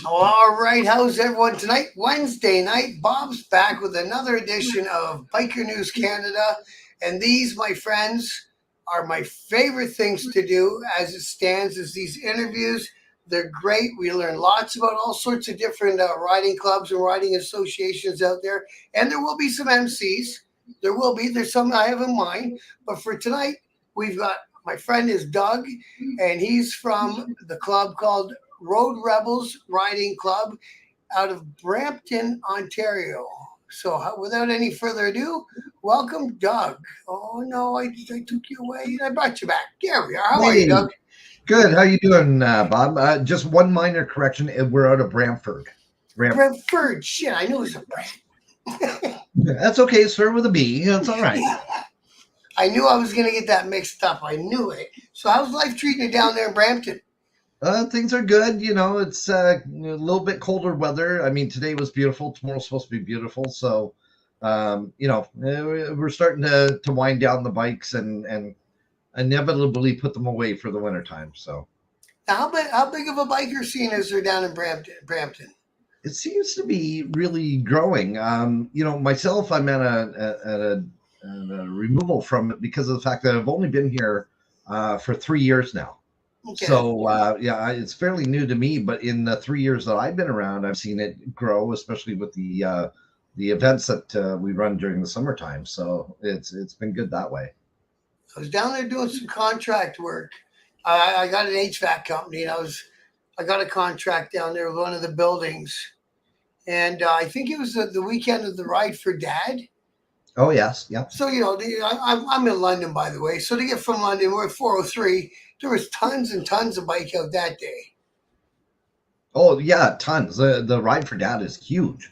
All right, how's everyone tonight? Wednesday night, Bob's back with another edition of Biker News Canada. And these, my friends, are my favorite things to do as it stands is these interviews. They're great. We learn lots about all sorts of different riding clubs and riding associations out there. And there will be some MCs. There will be. There's some I have in mind. But for tonight, we've got my friend is Doug, and he's from the club called Road Rebels Riding Club out of Brampton, Ontario. So, without any further ado, welcome, Doug. Oh no, I took you away. I brought you back. Here we are. How are you, Hey, Doug? good. How you doing, Bob? Just one minor correction. We're out of Brantford. Brentford. Shit, I knew it was a Brent. That's okay. Start with a B. That's all right. I knew I was going to get that mixed up. I knew it. So, how's life treating you down there in Brampton? Things are good. It's a little bit colder weather. I mean, today was beautiful. Tomorrow's supposed to be beautiful. So, we're starting to wind down the bikes and inevitably put them away for the wintertime. So Now, how big of a biker scene is there down in Brampton? it seems to be really growing. Myself, I'm at a removal from it because of the fact that I've only been here for 3 years now. Okay. So yeah, it's fairly new to me. But in the 3 years that I've been around, I've seen it grow, especially with the events that we run during the summertime. So it's been good that way. I was down there doing some contract work. I got an HVAC company, and I got a contract down there with one of the buildings, and I think it was the weekend of the Ride for Dad. Oh yes, yeah. So I'm in London, by the way. So to get from London, we're at 403. There was tons and tons of bike out that day. Oh yeah, tons. The ride for dad is huge,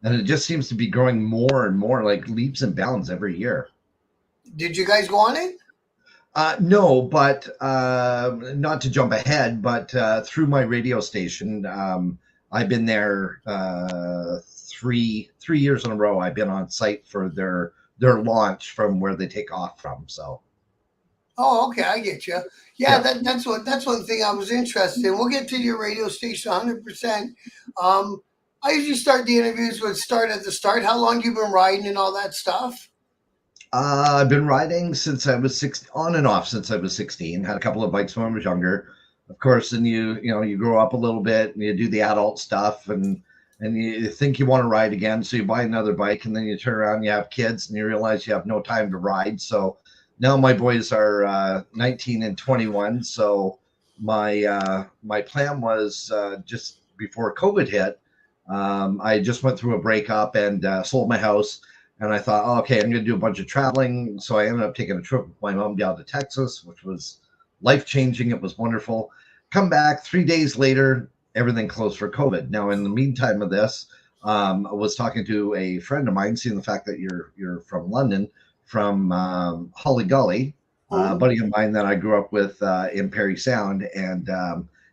and it just seems to be growing more and more, like leaps and bounds every year. Did you guys go on it? No, but not to jump ahead, but through my radio station, I've been there three years in a row. I've been on site for their launch from where they take off from. So Oh, okay, I get you. Yeah, yeah. that's one thing I was interested in. We'll get to your radio station 100%. I usually start the interviews with start at the start. How long you been riding and all that stuff? I've been riding since I was on and off since I was 16. Had a couple of bikes when I was younger. Of course, then you grow up a little bit and you do the adult stuff and you think you want to ride again, so you buy another bike, and then you turn around, you have kids, and you realize you have no time to ride. So now my boys are 19 and 21. So my plan was just before COVID hit. I just went through a breakup and sold my house. And I thought, oh, okay, I'm going to do a bunch of traveling. So I ended up taking a trip with my mom down to Texas, which was life changing. It was wonderful. Come back 3 days later, everything closed for COVID. Now, in the meantime of this, I was talking to a friend of mine, seeing the fact that you're from London, from Holly Gully, a Mhm. buddy of mine that I grew up with in Perry Sound, and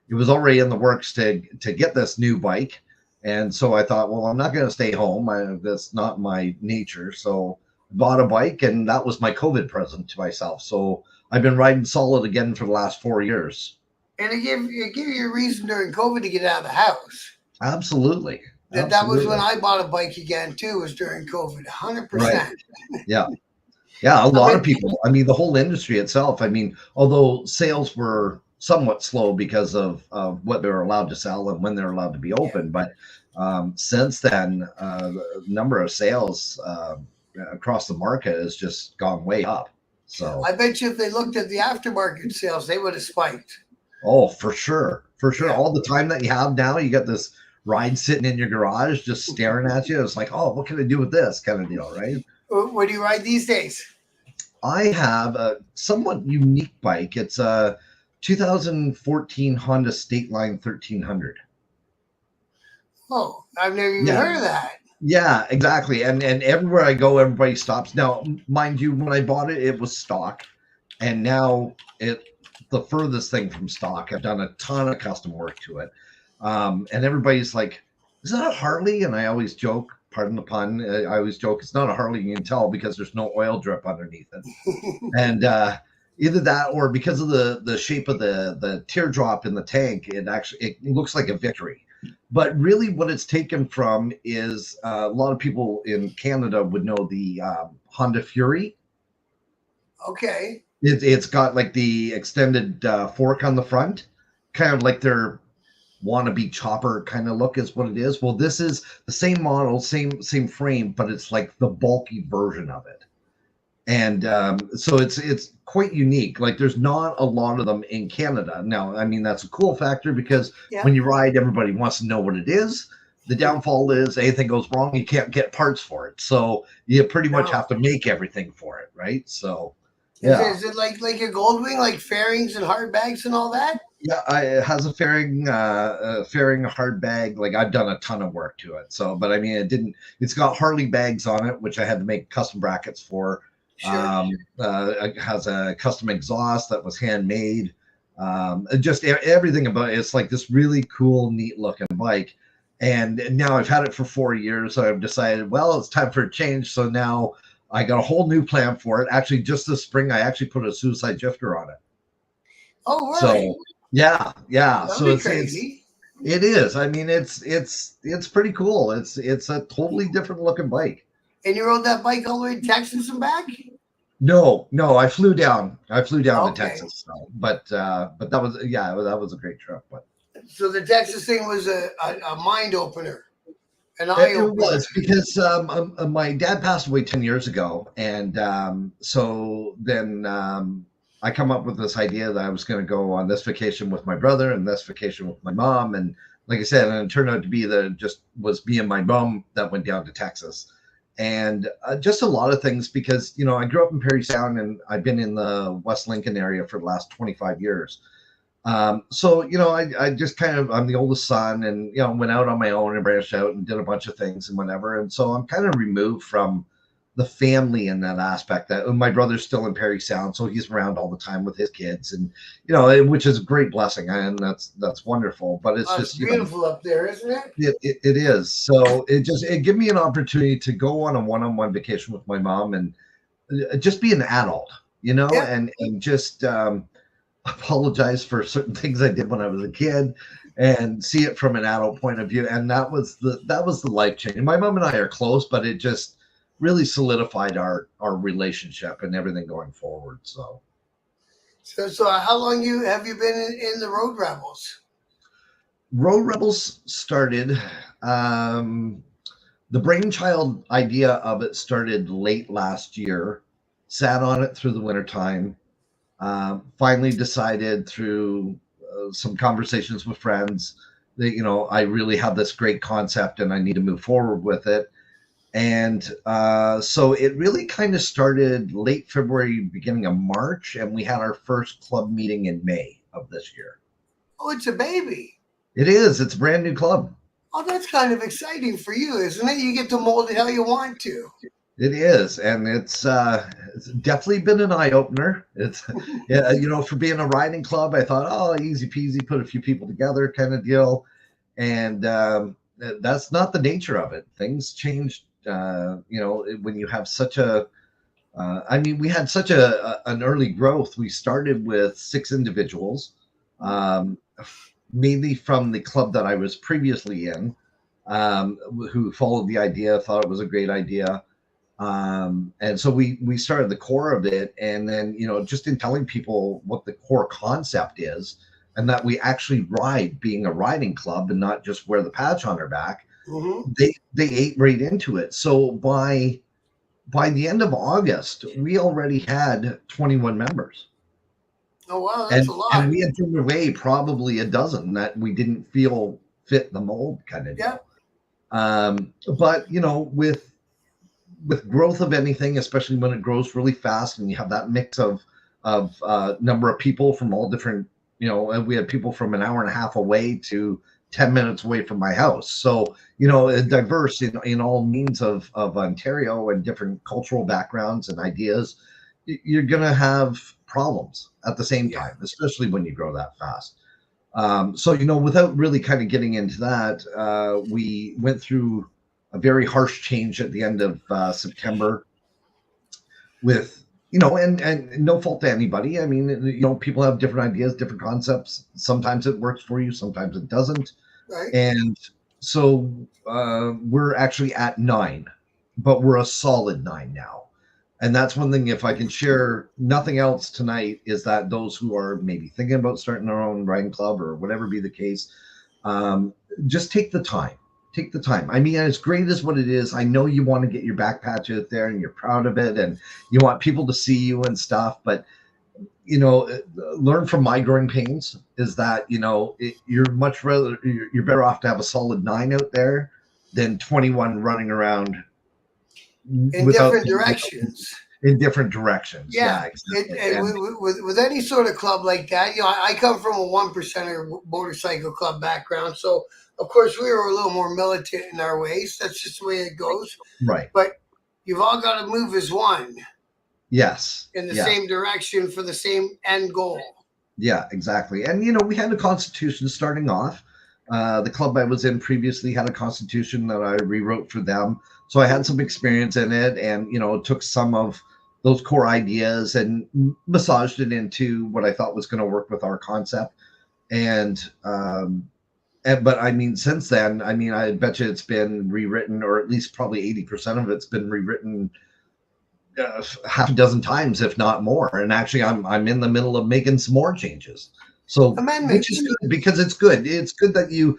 it was already in the works to get this new bike. And so I thought, well, I'm not going to stay home. That's not my nature. So I bought a bike, and that was my COVID present to myself. So I've been riding solid again for the last 4 years. And it gave you a reason during COVID to get out of the house. Absolutely. That was when Absolutely. I bought a bike again too. Was during COVID, Right. 100%. Yeah. Yeah. A I lot of bet. people, I mean, the whole industry itself, I mean, although sales were somewhat slow because of what they were allowed to sell and when they're allowed to be Yeah. open, but since then, the number of sales across the market has just gone way up. So, I bet you if they looked at the aftermarket sales, they would have spiked. oh, for sure. For sure. Yeah. All the time that you have now, you got this ride sitting in your garage just staring at you. It's like, oh, what can I do with this kind of deal, right? What do you ride these days? I have a somewhat unique bike. It's a 2014 Honda State Line 1300. Oh, I've never even Yeah, heard of that. yeah, exactly. And everywhere I go, everybody stops. Now, mind you, when I bought it, it was stock, and now it the furthest thing from stock. I've done a ton of custom work to it, and everybody's like, "Is that a Harley?" And I always joke, pardon the pun, I always joke, it's not a Harley. You can tell because there's no oil drip underneath it. And either that or because of the shape of the teardrop in the tank, it looks like a Victory. But really, what it's taken from is a lot of people in Canada would know the Honda Fury. Okay. It's got like the extended fork on the front, kind of like their wannabe chopper kind of look is what it is. Well, this is the same model, same frame, but it's like the bulky version of it. And so it's quite unique. Like there's not a lot of them in Canada. Now, I mean, that's a cool factor because Yeah. when you ride, everybody wants to know what it is. The downfall is anything goes wrong, you can't get parts for it. So you pretty much No. have to make everything for it, right? So Is it like a Goldwing, like fairings and hard bags and all that? yeah, it has a fairing hard bag. Like I've done a ton of work to it. So, but I mean, it didn't. It's got Harley bags on it, which I had to make custom brackets for. Sure. It has a custom exhaust that was handmade. Just everything about it. It's like this really cool, neat looking bike. And now I've had it for 4 years. So I've decided, well, it's time for a change. So now I got a whole new plan for it. Actually, just this spring, I actually put a suicide shifter on it. Oh, really? So yeah. That'd So be crazy. it is. I mean, it's pretty cool. It's a totally different looking bike. And you rode that bike all the way to Texas and back? No, I flew down. I flew down to Okay. Texas. So, but that was that was a great trip. But So the Texas thing was a mind opener, an it, eye it opener. was because my dad passed away 10 years ago, and so then I come up with this idea that I was going to go on this vacation with my brother and this vacation with my mom, and like I said, and it turned out to be that it just was me and my mom that went down to Texas. And just a lot of things because I grew up in Perry Sound and I've been in the West Lincoln area for the last 25 years. So I just kind of, I'm the oldest son, and went out on my own and branched out and did a bunch of things and whatever. And so I'm kind of removed from the family in that aspect. That my brother's still in Perry Sound, so he's around all the time with his kids, and which is a great blessing, and that's wonderful. But it's It's just beautiful up there, isn't it? it is. So it gave me an opportunity to go on a one-on-one vacation with my mom and just be an adult, Yeah. and just apologize for certain things I did when I was a kid and see it from an adult point of view. And that was the life change. My mom and I are close, but it just really solidified our relationship and everything going forward. So how long have you been in the Road Rebels? Road Rebels started, the brainchild idea of it started late last year, sat on it through the wintertime, finally decided through some conversations with friends that, I really have this great concept and I need to move forward with it. And so it really kind of started late February, beginning of March, and we had our first club meeting in May of this year. Oh, it's a baby. It is. It's a brand new club. Oh, that's kind of exciting for you, isn't it? You get to mold it how you want to. It is, and it's definitely been an eye opener. It's for being a riding club, I thought, oh, easy peasy, put a few people together, kind of deal, and that's not the nature of it. Things changed. When you have such a, we had such an early growth. We started with 6 individuals, mainly from the club that I was previously in, who followed the idea, thought it was a great idea. And so we started the core of it, and then just in telling people what the core concept is, and that we actually ride, being a riding club and not just wear the patch on our back. Mm-hmm. They ate right into it. So by the end of August, we already had 21 members. Oh wow, that's a lot. And we had turned away probably a dozen that we didn't feel fit the mold kind of deal. But with growth of anything, especially when it grows really fast and you have that mix of number of people from all different, we had people from an hour and a half away to 10 minutes away from my house. So, diverse in all means of Ontario and different cultural backgrounds and ideas, you're going to have problems at the same time, especially when you grow that fast. So, without really kind of getting into that, we went through a very harsh change at the end of September with, and no fault to anybody. I mean, people have different ideas, different concepts. Sometimes it works for you, sometimes it doesn't. Right. And So we're actually at 9, but we're a solid 9 now. And that's one thing, if I can share nothing else tonight, is that those who are maybe thinking about starting their own riding club or whatever be the case, um, just take the time. Take the time. I mean, as great as what it is, I know you want to get your back patch out there and you're proud of it and you want people to see you and stuff, but learn from my growing pains is that, you're much rather, you're better off to have a solid 9 out there than 21 running around In without different directions. in different directions. Yeah, Exactly. with any sort of club like that, I come from a 1%er motorcycle club background, so of course we were a little more militant in our ways. That's just the way it goes. Right. But you've all got to move as one. Yes. In the same direction for the same end goal. Yeah, exactly. And we had a constitution starting off. The club I was in previously had a constitution that I rewrote for them. So I had some experience in it and, took some of those core ideas and massaged it into what I thought was going to work with our concept. But I mean, since then, I bet you it's been rewritten, or at least probably 80% of it's been rewritten half a dozen times, if not more. And actually, I'm in the middle of making some more changes. So, which is good because it's good. It's good that you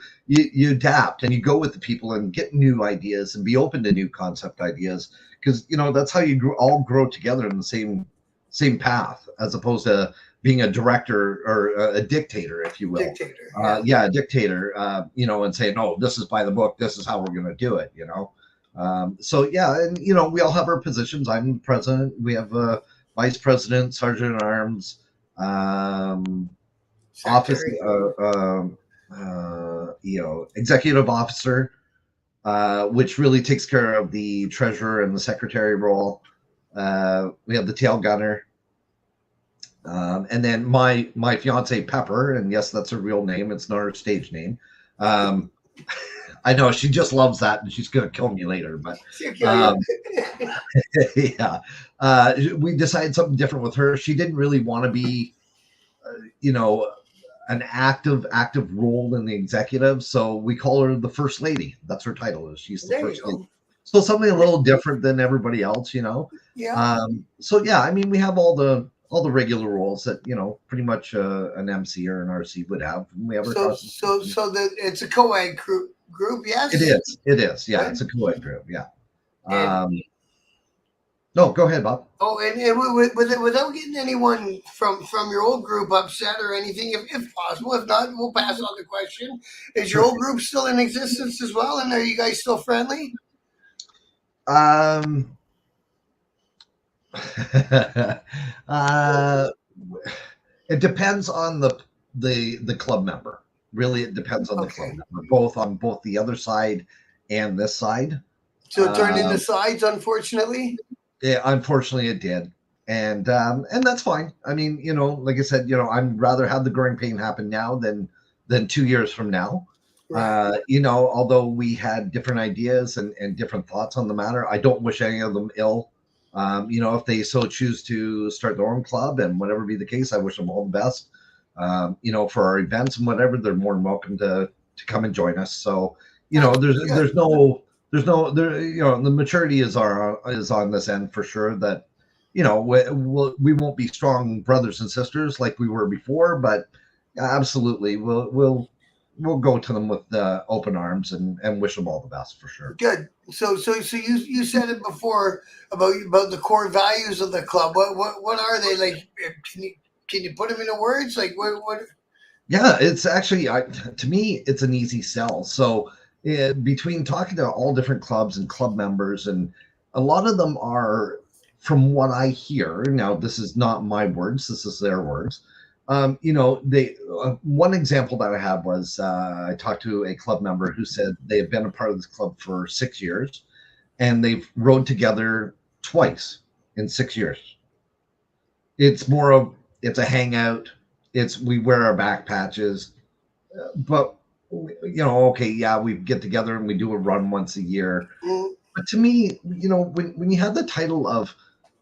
adapt and you go with the people and get new ideas and be open to new concept ideas, because that's how you all grow together in the same path, as opposed to being a director or a dictator, if you will. Dictator. A dictator. And saying, "No, this is by the book. This is how we're going to do it." And we all have our positions. I'm the president. We have a vice president, sergeant at arms, office, executive officer, which really takes care of the treasurer and the secretary role. We have the tail gunner, and then my fiance Pepper, and yes, that's her real name. It's not her stage name. I know she just loves that, and she's going to kill me later. But we decided something different with her. She didn't really want to be, an active role in the executive, so we call her the first lady. That's her title. Is she's the first lady. So something a little different than everybody else, Yeah. We have all the regular roles that pretty much an MC or an RC would have. We have it's a co-ed group. Yes, it is. Yeah, it's a co-ed group. Yeah. No, go ahead, Bob. Oh, and without getting anyone from your old group upset or anything, if possible. If not, we'll pass on the question. Is your old group still in existence as well, and are you guys still friendly? It depends on the club member. Really, it depends on the club member, both the other side and this side. So it turned into sides, unfortunately. Yeah, unfortunately, it did, and that's fine. Like I said, I'd rather have the growing pain happen now than 2 years from now. Right. Although we had different ideas and different thoughts on the matter, I don't wish any of them ill. If they so choose to start their own club and whatever be the case, I wish them all the best. For our events and whatever, they're more than welcome to come and join us. So, there's no, the maturity is on this end for sure, that, we won't be strong brothers and sisters like we were before, but absolutely we'll go to them with open arms and wish them all the best for sure. Good. So you said it before about the core values of the club. What are they like? Can you put them into words? Like what? Yeah, it's actually, to me, it's an easy sell. So between talking to all different clubs and club members, and a lot of them are, from what I hear, now this is not my words, this is their words. One example that I had was I talked to a club member who said they have been a part of this club for 6 years, and they've rode together twice in 6 years. It's more of, it's a hangout. We wear our back patches, but we get together and we do a run once a year. But to me, when you have the title of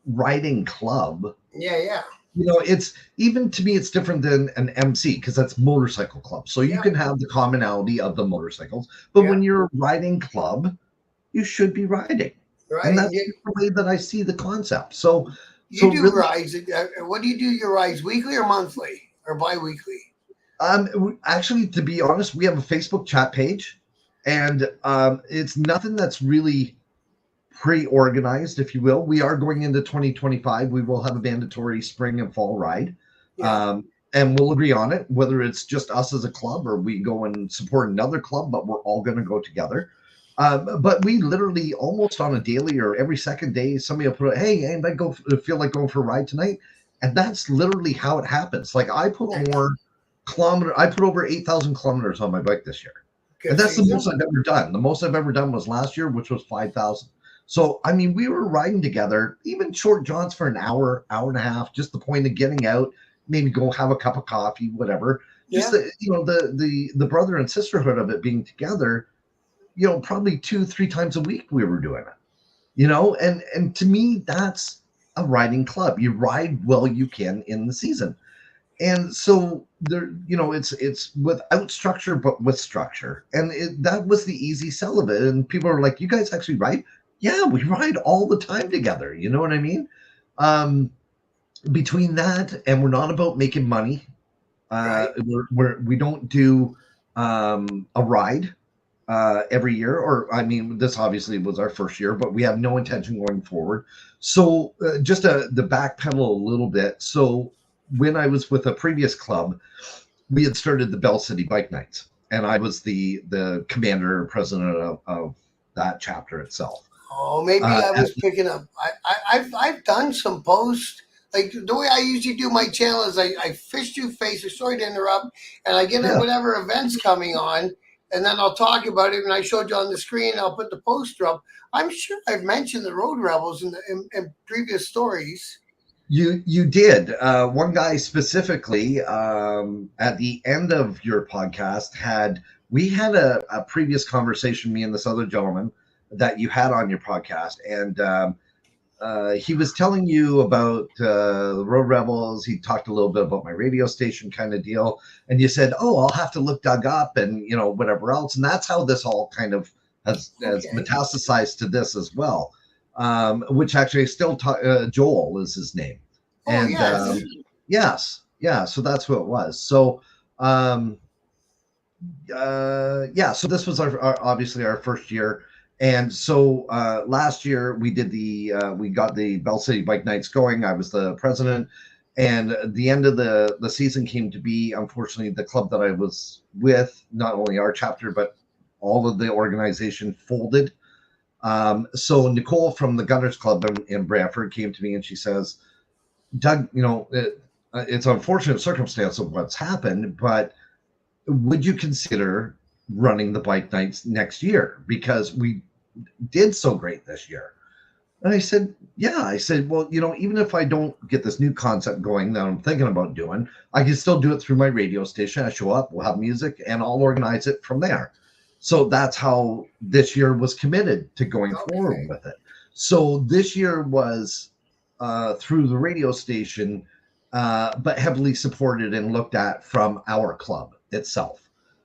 riding club, yeah, It's even to me, it's different than an MC because that's motorcycle club. So you Yeah. can have the commonality of the motorcycles, but Yeah. when you're a riding club, you should be riding, and Right. And that's the way that I see the concept. So, you so do really, rides. What do you do? Your rides weekly or monthly or bi-weekly? actually, to be honest, we have a Facebook chat page, and it's nothing that's really pre-organized, if you will. We are going into 2025. We will have a mandatory spring and fall ride, Yeah. and we'll agree on it, whether it's just us as a club or we go and support another club, but we're all going to go together. But we literally almost on a daily or every second day, somebody will put, "Hey, anybody feel like going for a ride tonight?" And that's literally how it happens. Like I put Nice. I put over 8,000 kilometers on my bike this year. And Good for that's the you. most I've ever done. The most I've ever done was last year, which was 5,000. So, I mean, we were riding together, even short jaunts for an hour, hour and a half, just the point of getting out, maybe go have a cup of coffee, whatever. Just Yeah. the brother and sisterhood of it being together, probably 2, 3 times a week we were doing it. And to me, that's a riding club. You ride well you can in the season. And so there, it's without structure but with structure, and that was the easy sell of it. And people are like, "You guys actually ride?" Yeah, we ride all the time together. You know what I mean? Um, Between that, and we're not about making money. Right. We don't do a ride every year, or I mean, this obviously was our first year, but we have no intention going forward. So just the backpedal a little bit. So when I was with a previous club, we had started the Bell City Bike Nights, and I was the commander or president of that chapter itself. Oh, maybe I At was picking up. I've done some posts. Like the way I usually do my channel is I fish through Facebook. Sorry to interrupt, and I get Yeah. whatever events coming on, and then I'll talk about it. And I showed you on the screen. I'll put the poster up. I'm sure I've mentioned the Road Rebels in previous stories. You did. One guy specifically at the end of your podcast we had a previous conversation, me and this other gentleman that you had on your podcast, and he was telling you about the Road Rebels. He talked a little bit about my radio station kind of deal, and you said, "Oh, I'll have to look Doug up," and whatever else. And that's how this all kind of has Okay. metastasized to this as well. Which actually still Joel is his name, Oh and yes. yes, yeah. So that's who it was. So um, yeah. So this was our obviously our first year. And so last year we did we got the Bell City Bike Nights going. I was the president, and the end of the season came to be, unfortunately, the club that I was with, not only our chapter but all of the organization folded. So Nicole from the Gunners Club in Brantford came to me and she says, "Doug, it's an unfortunate circumstance of what's happened, but would you consider running the bike nights next year? Because we did so great this year." And I said, "Yeah." I said, "Well, even if I don't get this new concept going that I'm thinking about doing, I can still do it through my radio station. I show up, we'll have music, and I'll organize it from there." So that's how this year was committed to going forward Okay. with it. So this year was through the radio station, but heavily supported and looked at from our club itself.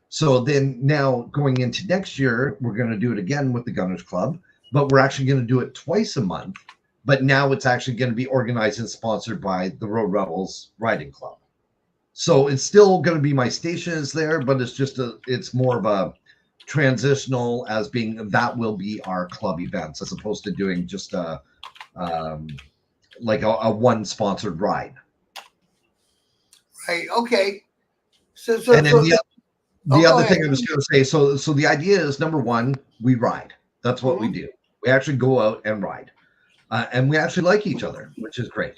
So then now going into next year, we're going to do it again with the Gunners Club, but we're actually going to do it twice a month. But now it's actually going to be organized and sponsored by the Road Rebels Riding Club. So it's still going to be my station is there, but it's more of a transitional as being that will be our club events as opposed to doing just um, like a one sponsored ride. Right. Okay. And then Oh, the go other ahead. thing I was going to say, so the idea is number one, we ride. That's what we Mhm. do. We actually go out and ride, and we actually like each other, which is great.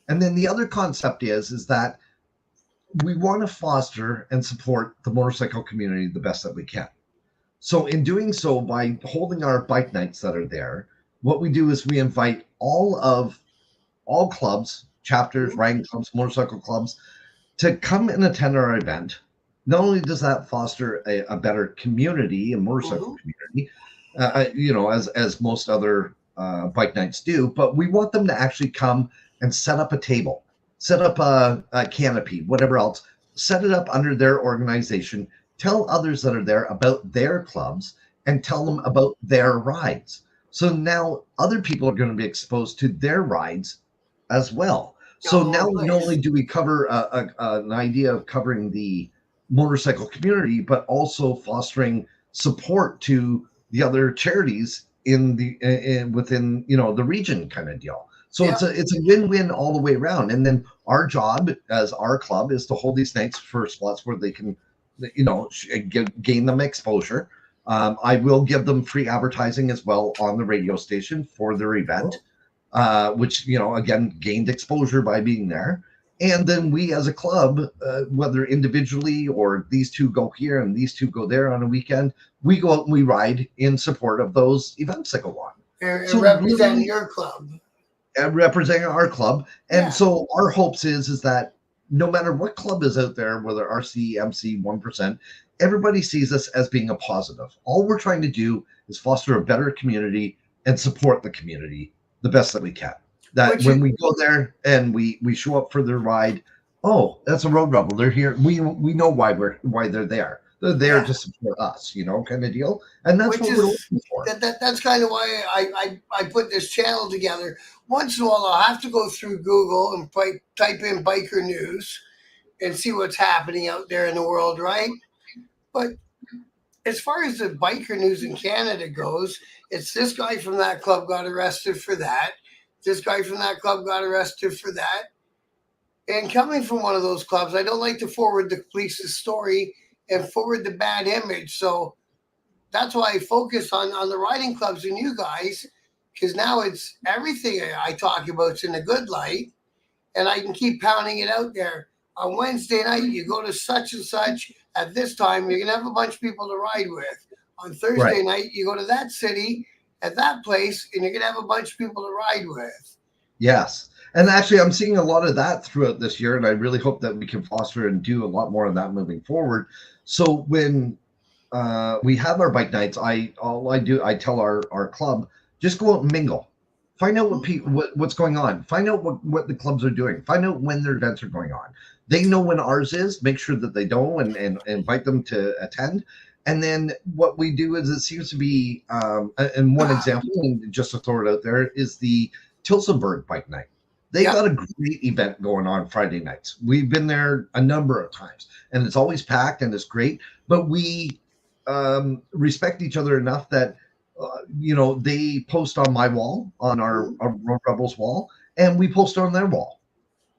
And then the other concept is that we want to foster and support the motorcycle community the best that we can. So in doing so, by holding our bike nights that are there, what we do is we invite all clubs, chapters, Mhm. riding clubs, motorcycle clubs to come and attend our event. Not only does that foster a better community, a motorcycle Mhm. community, as most other bike nights do, but we want them to actually come and set up a table. set up a canopy, whatever else, set it up under their organization, tell others that are there about their clubs, and tell them about their rides. So now other people are going to be exposed to their rides as well. So Oh, now not nice. only do we cover an idea of covering the motorcycle community, but also fostering support to the other charities in the within the region kind of deal. So Yeah. it's a win-win all the way around. And then our job as our club is to hold these nights for spots where they can, gain them exposure. I will give them free advertising as well on the radio station for their event, which again gained exposure by being there. And then we as a club, whether individually or these two go here and these two go there on a weekend, we go out and we ride in support of those events that go on. And So representing really, your club. representing our club. And Yeah. so our hopes is that no matter what club is out there, whether RC, MC, 1%, everybody sees us as being a positive. All we're trying to do is foster a better community and support the community the best that we can. That Which when we go there and we show up for their ride, oh, that's a Road Rebel. They're here. We know why they're there. They're there yeah. to support us, kind of deal. And that's Which what is we're looking for. that's kind of why I put this channel together. Once in a while, I'll have to go through Google and type in biker news and see what's happening out there in the world, right? But as far as the biker news in Canada goes, it's this guy from that club got arrested for that. This guy from that club got arrested for that. And coming from one of those clubs, I don't like to forward the police's story and forward the bad image. So that's why I focus on the riding clubs and you guys, because now it's everything I talk about in a good light, and I can keep pounding it out there. On Wednesday night, you go to such and such at this time, you're gonna have a bunch of people to ride with. On Thursday Right. night, you go to that city at that place, and you're gonna have a bunch of people to ride with. Yes. And actually, I'm seeing a lot of that throughout this year, and I really hope that we can foster and do a lot more of that moving forward. So when we have our bike nights, I tell our club, just go out and mingle, find out what's going on, find out what the clubs are doing, find out when their events are going on. They know when ours is, make sure that they know and invite them to attend. And then what we do is it seems to be, and one example, and just to throw it out there, is the Tilsonburg Bike Night. They Yeah. got a great event going on Friday nights. We've been there a number of times, and it's always packed and it's great. But we respect each other enough that they post on my wall, on our Road Rebels wall, and we post on their wall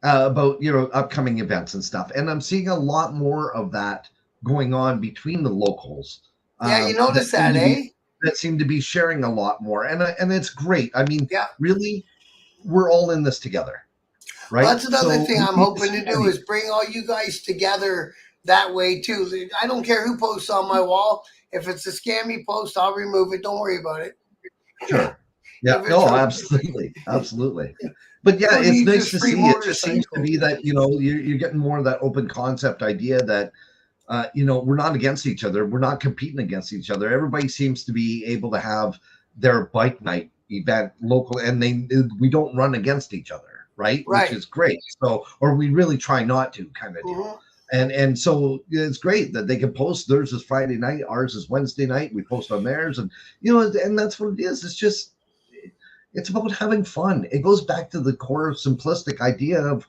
about upcoming events and stuff. And I'm seeing a lot more of that going on between the locals. Yeah, you notice that, eh? That seem to be sharing a lot more, and it's great. I mean, Yeah. really, we're all in this together, right? Well, that's another So thing I'm we hoping to do is bring all you guys together that way too. I don't care who posts on my wall. If it's a scammy post, I'll remove it. Don't worry about it. Sure. Yeah. If it's No, a- absolutely. Absolutely. But yeah, Who it's needs nice a to free see. It just seems to motorcycle? be that, you're getting more of that open concept idea that, we're not against each other. We're not competing against each other. Everybody seems to be able to have their bike night event local, and we don't run against each other, right? Right. Which is great. So, or we really try not to, kind of deal. Mhm. And so it's great that they can post. Theirs is Friday night, ours is Wednesday night. We post on theirs, and and that's what it is. It's about having fun. It goes back to the core simplistic idea of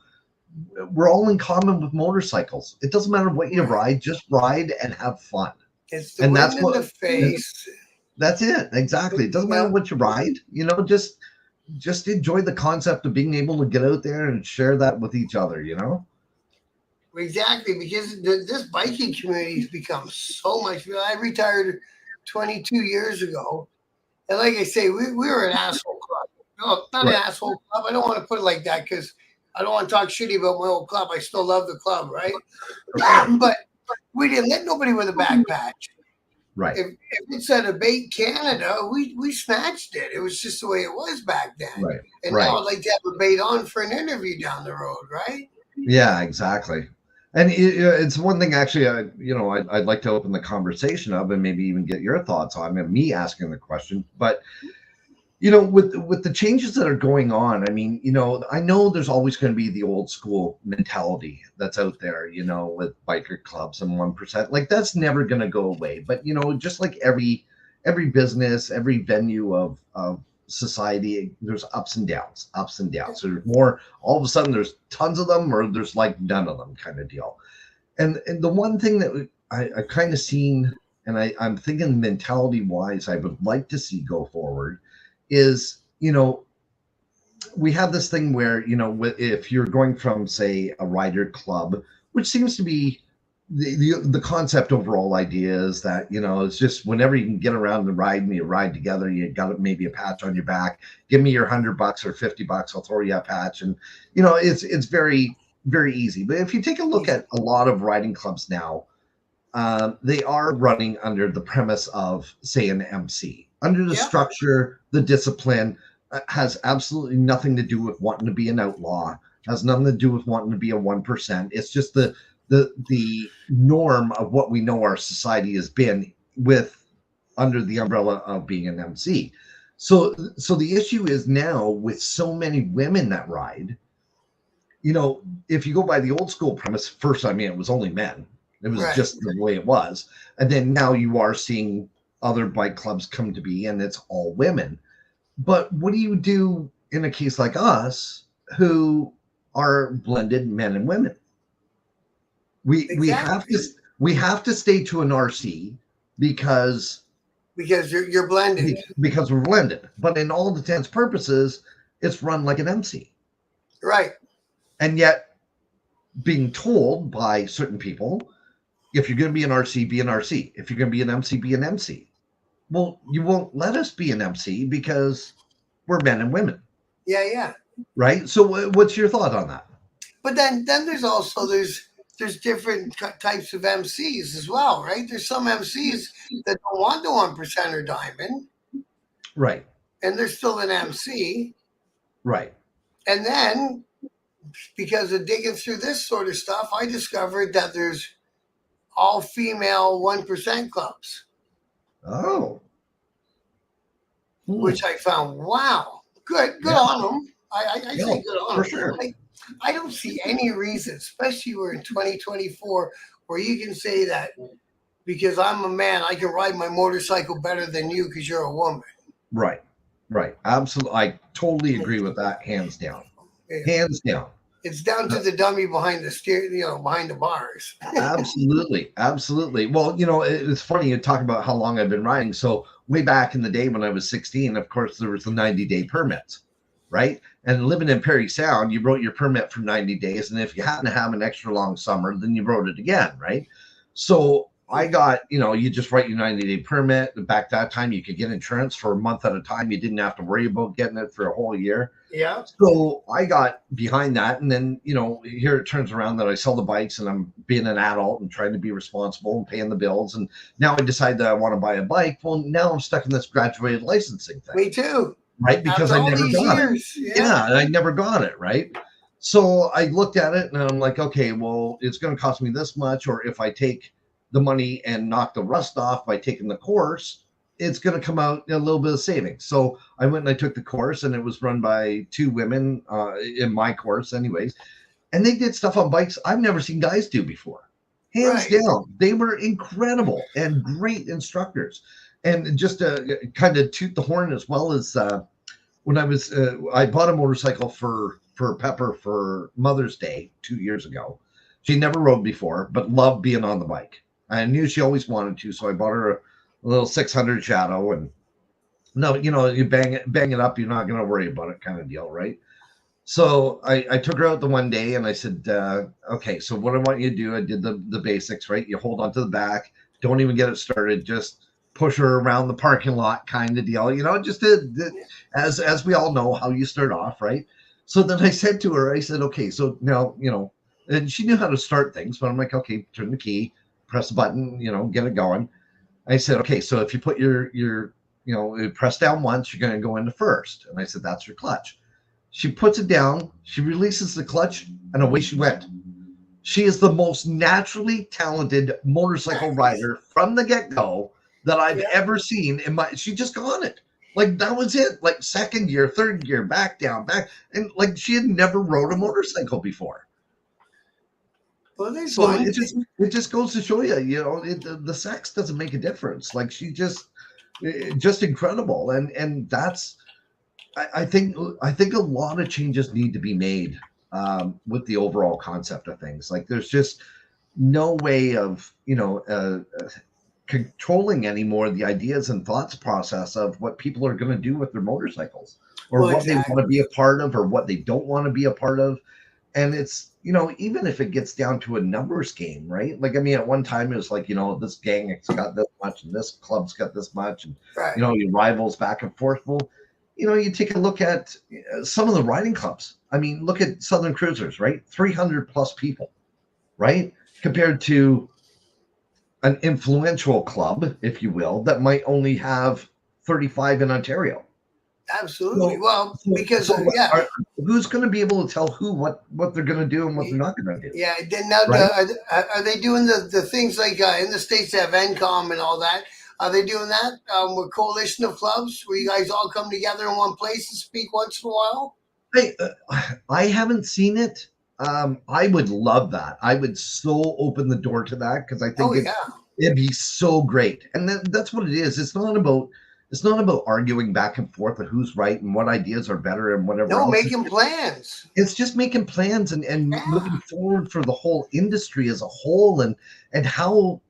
we're all in common with motorcycles. It doesn't matter what you ride, just ride and have fun. It's the And wind that's in the face. That's it. Exactly. It doesn't matter what you ride, just enjoy the concept of being able to get out there and share that with each other, Exactly, because this biking community has become so much. I retired 22 years ago. And like I say, we were an asshole club. No, not an Right. asshole club. I don't want to put it like that because I don't want to talk shitty about my old club. I still love the club, right? But we didn't let nobody with a back patch. Right. If it said Abate Canada, we snatched it. It was just the way it was back then. Right. And Right. now I'd like to have Abate on for an interview down the road, right? Yeah, exactly. And it's one thing actually, I'd like to open the conversation up and maybe even get your thoughts on, and me asking the question. But with the changes that are going on, I mean, I know there's always going to be the old school mentality that's out there, with biker clubs and 1%. Like that's never going to go away. But just like every business, every venue of society, there's ups and downs, ups and downs. There's more. All of a sudden, there's tons of them, or there's like none of them, kind of deal. And the one thing that I've kind of seen, and I'm thinking mentality wise, I would like to see go forward is, we have this thing where, if you're going from, say, a rider club, which seems to be the concept overall idea is that, it's just whenever you can get around and ride and you ride together, you got maybe a patch on your back, give me your $100 or $50, I'll throw you a patch. And, it's very, very easy. But if you take a look at a lot of riding clubs now, they are running under the premise of, say, an MC. Under the structure, the discipline has absolutely nothing to do with wanting to be an outlaw, has nothing to do with wanting to be a 1%. It's just the norm of what we know our society has been with under the umbrella of being an MC. So the issue is now with so many women that ride, if you go by the old school premise, first, I mean, it was only men. It was just the way it was. And then now you are seeing other bike clubs come to be, and it's all women. But what do you do in a case like us who are blended men and women? We have to stay to an RC because you're blended. Because we're blended. But in all intents and purposes, it's run like an MC. Right. And yet being told by certain people, if you're going to be an RC, be an RC. If you're going to be an MC, be an MC. Well, you won't let us be an MC because we're men and women. Yeah. Right. So what's your thought on that? But then there's also there's different types of MCs as well, right? There's some MCs that don't want the 1% or diamond. Right. And they're still an MC. Right. And then because of digging through this sort of stuff, I discovered that there's all female 1% clubs. Oh. Which I found, wow, good on them. I say good on them. For sure. I don't see any reason, especially we're in 2024, where you can say that because I'm a man, I can ride my motorcycle better than you because you're a woman. Right. Absolutely. I totally agree with that. Hands down. Hands down. It's down to the dummy behind the behind the bars. Absolutely. Well, it's funny you talk about how long I've been riding. So way back in the day when I was 16, of course, there was the 90-day permits, right? And living in Parry Sound, you wrote your permit for 90 days. And if you happen to have an extra long summer, then you wrote it again, right? So I got, you just write your 90-day permit. Back that time, you could get insurance for a month at a time. You didn't have to worry about getting it for a whole year. Yeah. So I got behind that. And then, here it turns around that I sell the bikes and I'm being an adult and trying to be responsible and paying the bills. And now I decide that I want to buy a bike. Well, now I'm stuck in this graduated licensing thing. Me too. Right. Because I never got it. Yeah, I never got it. Right. So I looked at it and I'm like, okay, well, it's going to cost me this much. Or if I take the money and knock the rust off by taking the course, it's going to come out a little bit of savings. So I went and I took the course, and it was run by two women in my course anyways. And they did stuff on bikes I've never seen guys do before. Hands down. They were incredible and great instructors. And just to kind of toot the horn as well as when I bought a motorcycle for Pepper for Mother's Day 2 years ago. She never rode before, but loved being on the bike. I knew she always wanted to, so I bought her a little 600 Shadow. And no, you bang it up, you're not going to worry about it, kind of deal, right? So I took her out the one day, and I said, okay, so what I want you to do, I did the basics, right? You hold on to the back, don't even get it started, just push her around the parking lot, kind of deal, just as we all know how you start off, right? So then I said to her, I said, okay, so now, and she knew how to start things, but I'm like, okay, turn the key, press the button, get it going. I said, okay, so if you put your press down once, you're going to go into first. And I said, that's your clutch. She puts it down, she releases the clutch, and away she went. She is the most naturally talented motorcycle rider from the get-go that I've ever seen she just got it. Like that was it. Like second year, third year, back down, back, and like she had never rode a motorcycle before. Well, there's So one. it just goes to show you, you know, the sex doesn't make a difference. Like she just incredible, and that's I think a lot of changes need to be made with the overall concept of things. Like there's just no way of controlling anymore the ideas and thoughts process of what people are going to do with their motorcycles or Well, what they want to be exactly. a part of or what they don't want to be a part of. And it's, even if it gets down to a numbers game, right? Like, I mean, at one time it was like, this gang has got this much and this club's got this much, and, Right. your rivals back and forth. Well, you take a look at some of the riding clubs. I mean, look at Southern Cruisers, right? 300 plus people, right? Compared to an influential club, if you will, that might only have 35 in Ontario. Absolutely. So, Well, because yeah. Who's going to be able to tell who what they're going to do and what they're not going to do? Yeah. Then now, Right? are they doing the things like in the States they have NCOM and all that? Are they doing that with coalition of clubs where you guys all come together in one place and speak once in a while? I haven't seen it. I would love that. I would so open the door to that because I think it'd be so great. And that's what it is. It's not about arguing back and forth of who's right and what ideas are better and whatever. No, else. making plans. It's just making plans and moving forward for the whole industry as a whole, and how,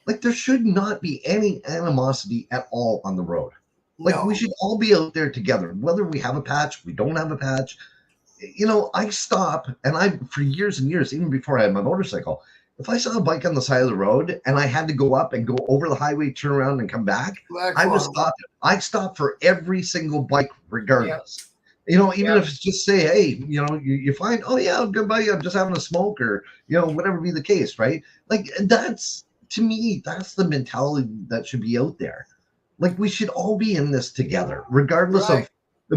like, there should not be any animosity at all on the road. Like, we should all be out there together, whether we have a patch, we don't have a patch. I stop, and for years and years, even before I had my motorcycle, if I saw a bike on the side of the road and I had to go up and go over the highway, turn around and come back, I would stop. I stop for every single bike, regardless. Even if it's just say, hey, you find, oh yeah, goodbye, I'm just having a smoke, or whatever be the case, right? Like, that's, to me, that's the mentality that should be out there. Like, we should all be in this together, regardless of,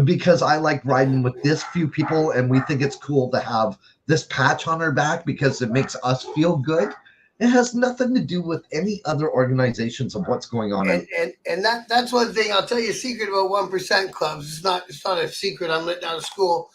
because I like riding with this few people and we think it's cool to have this patch on our back because it makes us feel good. It has nothing to do with any other organizations of what's going on. And that's one thing. I'll tell you a secret about 1% clubs. It's not a secret. I'm letting out of school,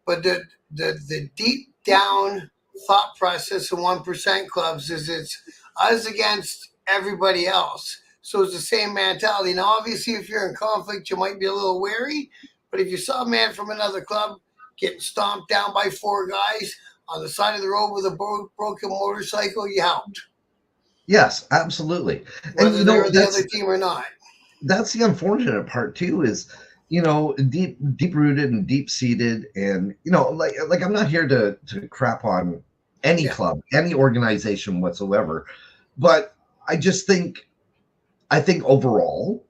but the deep down thought process of 1% clubs is it's us against everybody else. So it's the same mentality. Now, obviously, if you're in conflict, you might be a little wary. But if you saw a man from another club getting stomped down by 4 guys on the side of the road with a broken motorcycle, you helped. Yes, absolutely. Whether they're the other team or not. That's the unfortunate part too, is deep rooted and deep seated, and like I'm not here to crap on any club, any organization whatsoever, but I think overall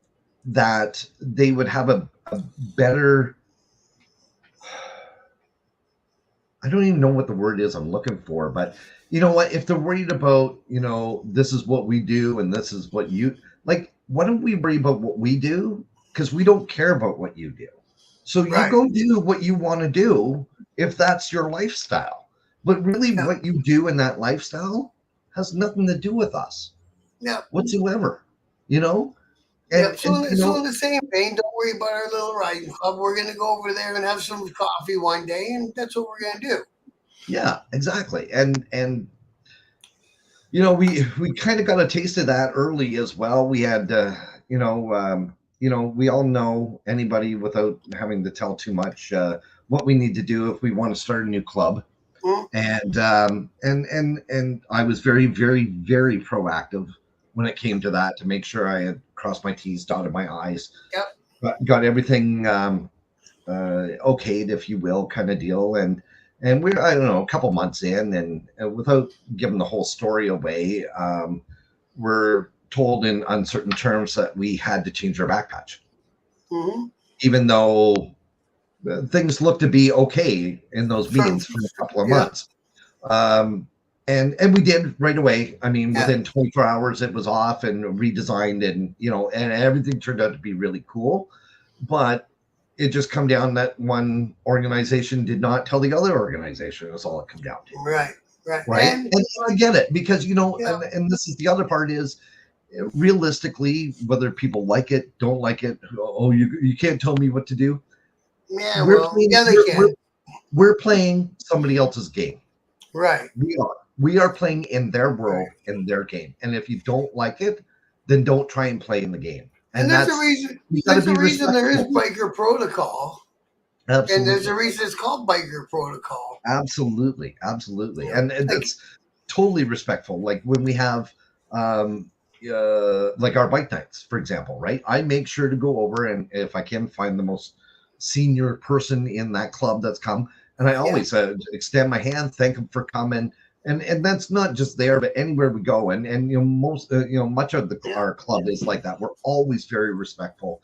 that they would have a better, I don't even know what the word is I'm looking for, but you know what? If they're worried about, this is what we do and this is what you like, why don't we worry about what we do? Because we don't care about what you do. So you go do what you want to do if that's your lifestyle. But really, what you do in that lifestyle has nothing to do with us whatsoever, And, so in the same vein, don't worry about our little riding club. We're going to go over there and have some coffee one day, and that's what we're going to do. Yeah, exactly. And we kind of got a taste of that early as well. We had, we all know, anybody without having to tell too much, what we need to do if we want to start a new club. Mm-hmm. And I was very, very, very proactive when it came to that, to make sure I had crossed my T's, dotted my I's, got everything okayed, if you will, kind of deal. And we're, I don't know, a couple months in, and without giving the whole story away, we're told in uncertain terms that we had to change our back patch, even though things looked to be okay in those meetings for a couple of months. And we did right away. I mean, within 24 hours, it was off and redesigned, and and everything turned out to be really cool. But it just come down that one organization did not tell the other organization. That's all it come down to. Right. And I get it, because and this is the other part is, realistically, whether people like it, don't like it, oh, you can't tell me what to do. Yeah, We're well, playing yeah, they we're, can. we're, we're playing somebody else's game. Right. We are playing in their world, in their game. And if you don't like it, then don't try and play in the game. And And there's a that's reason. you got to There's a be reason there is respectful. biker protocol, and there's Absolutely. a reason it's called biker protocol. Absolutely. Yeah. And Like, that's totally respectful. Like when we have um like our bike nights, for example, right? I make sure to go over and if I can find the most senior person in that club that's come, and I always extend my hand, thank them for coming. And that's not just there, but anywhere we go, and most much of our club is like that. We're always very respectful,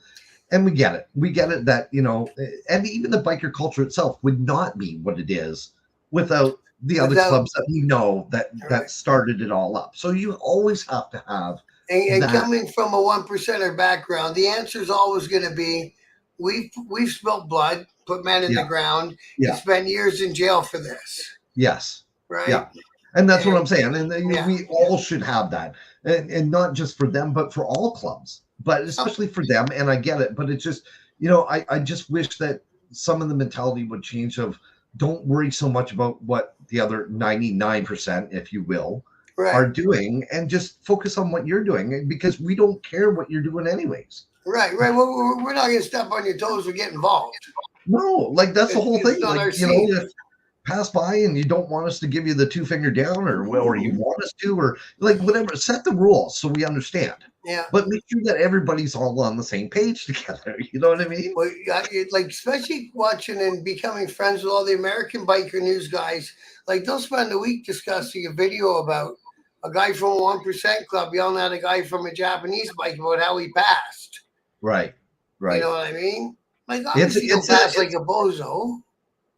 and we get it. We get it that and even the biker culture itself would not be what it is without the other without clubs that we know that right. started it all up. So you always have to have And that. coming from a 1%er background, the answer is always going to be we've spilled blood, put men in the ground, and spent years in jail for this. Yes. Right. Yeah. And that's what I'm saying. And we all should have that. And not just for them, but for all clubs, but especially for them. And I get it. But it's just, I just wish that some of the mentality would change of don't worry so much about what the other 99%, if you will, are doing, and just focus on what you're doing, because we don't care what you're doing anyways. Right. We're not going to step on your toes or get involved. No, like that's the whole thing. Not like, if pass by and you don't want us to give you the 2-finger down, or you want us to, or like whatever, set the rules so we understand. Yeah. But make sure that everybody's all on the same page together. You know what I mean? Well, like especially watching and becoming friends with all the American biker news guys, like they'll spend a week discussing a video about a guy from a 1% club yelling at a guy from a Japanese bike about how he passed. Right. You know what I mean? Like obviously you pass like a bozo.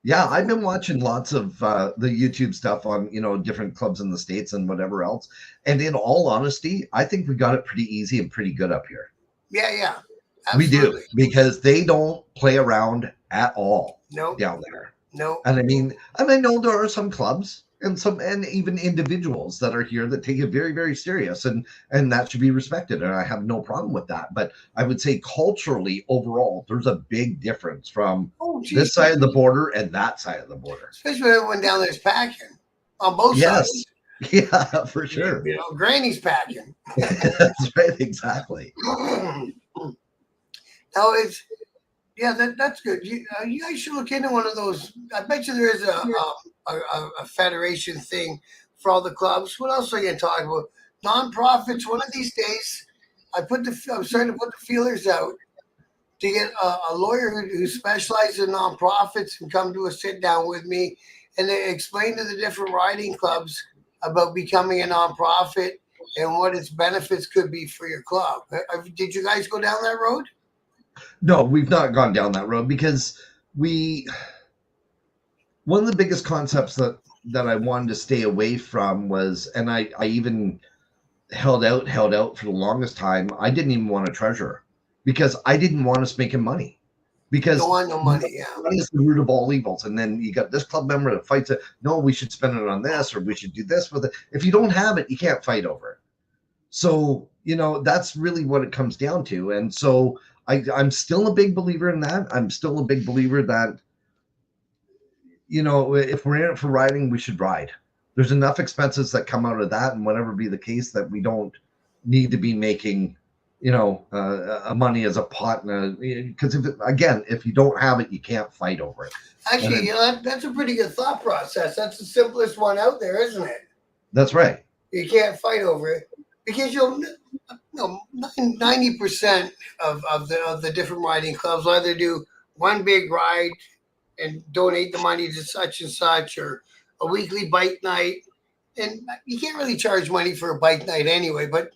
Yeah, I've been watching lots of the YouTube stuff on, different clubs in the States and whatever else. And in all honesty, I think we got it pretty easy and pretty good up here. Yeah. Absolutely. We do, because they don't play around at all down there. No. And I know there are some clubs and even individuals that are here that take it very, very serious, and that should be respected. And I have no problem with that. But I would say culturally, overall, there's a big difference from this side of the border and that side of the border. Especially when everyone down there is packing on both sides. Yeah, for sure. Granny's packing. That's right, exactly. Now that's good. You guys should look into one of those. I bet you there is a federation thing for all the clubs. What else are you going to talk about? Nonprofits. One of these days, I'm starting to put the feelers out to get a lawyer who specializes in nonprofits and come to a sit down with me and explain to the different riding clubs about becoming a nonprofit and what its benefits could be for your club. Did you guys go down that road? No, we've not gone down that road, because one of the biggest concepts that I wanted to stay away from was, and I even held out for the longest time, I didn't even want a treasurer, because I didn't want us making money. Because don't want no money, money is the root of all evils. And then you got this club member that fights it. No, we should spend it on this, or we should do this with it. If you don't have it, you can't fight over it. So, that's really what it comes down to. And so I'm still a big believer in that. I'm still a big believer that, if we're in it for riding, we should ride. There's enough expenses that come out of that, and whatever be the case, that we don't need to be making, money as a pot. Because if you don't have it, you can't fight over it. Actually, that's a pretty good thought process. That's the simplest one out there, isn't it? That's right. You can't fight over it, because 90% of the different riding clubs either do one big ride and donate the money to such and such, or a weekly bike night. And you can't really charge money for a bike night anyway, but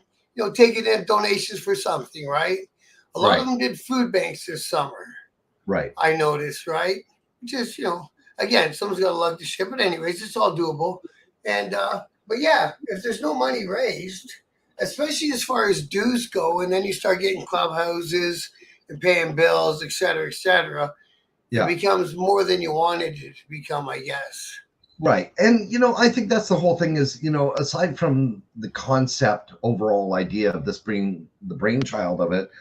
taking in donations for something, right? A lot of them did food banks this summer. Right. I noticed, right? Just, again, someone's got to lug the ship, but anyways, it's all doable. And, but yeah, if there's no money raised, especially as far as dues go, and then you start getting clubhouses and paying bills, et cetera, it becomes more than you wanted it to become, I guess. Right. And, I think that's the whole thing is, aside from the concept overall idea of this being the brainchild of it,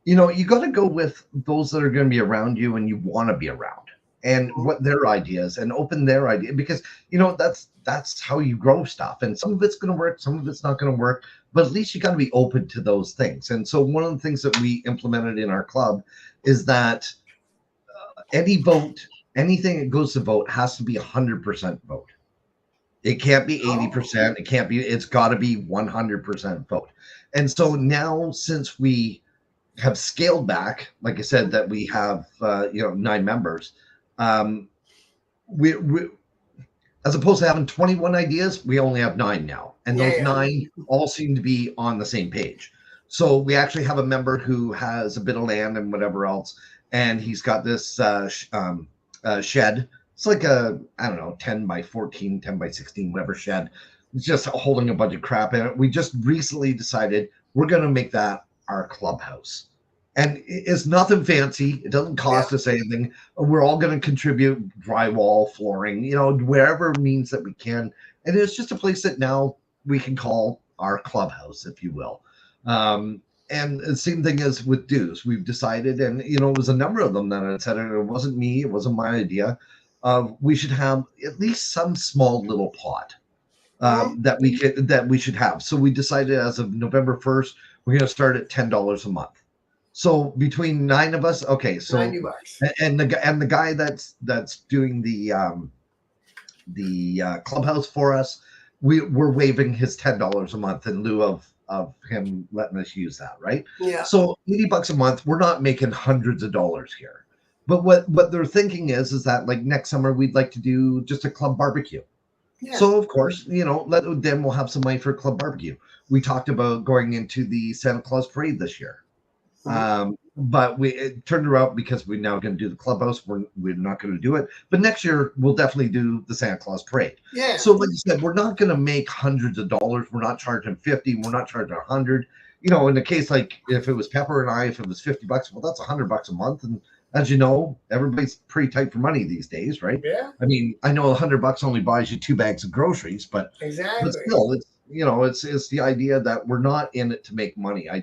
you got to go with those that are going to be around you and you want to be around and what their ideas and open their idea because, that's how you grow stuff. And some of it's going to work, some of it's not going to work, but at least you got to be open to those things. And so one of the things that we implemented in our club is that any vote, anything that goes to vote has to be 100% vote. It can't be 80%. It can't be, it's got to be 100% vote. And so now, since we have scaled back, like I said, that we have, 9 members, we as opposed to having 21 ideas, we only have 9 now. And those 9 all seem to be on the same page. So we actually have a member who has a bit of land and whatever else. And he's got this shed. It's like a, I don't know, 10 by 14, 10 by 16, whatever shed. It's just holding a bunch of crap in it. We just recently decided we're going to make that our clubhouse. And it's nothing fancy. It doesn't cost us anything. We're all going to contribute drywall, flooring, wherever means that we can. And it's just a place that now we can call our clubhouse, if you will. And the same thing as with dues. We've decided, and it was a number of them that had said it. It wasn't me. It wasn't my idea. We should have at least some small little pot that we should have. So we decided as of November 1st, we're going to start at $10 a month. So between 9 of us, okay. So $90. And the guy that's doing the clubhouse for us, we're waiving his $10 a month in lieu of him letting us use that, right? Yeah. So $80 a month, we're not making hundreds of dollars here. But what they're thinking is that like next summer we'd like to do just a club barbecue. Yeah. So of course, then we'll have some money for a club barbecue. We talked about going into the Santa Claus parade this year. But it turned around because we're now going to do the clubhouse. We're not going to do it, but next year we'll definitely do the Santa Claus parade. Yeah. So like you said, we're not going to make hundreds of dollars. We're not charging 50. We're not charging 100. In the case, like if it was Pepper and I, if it was $50, well, that's $100 a month. And as you know, everybody's pretty tight for money these days, right? Yeah. I mean, I know $100 only buys you 2 bags of groceries, but exactly. But still, it's the idea that we're not in it to make money. I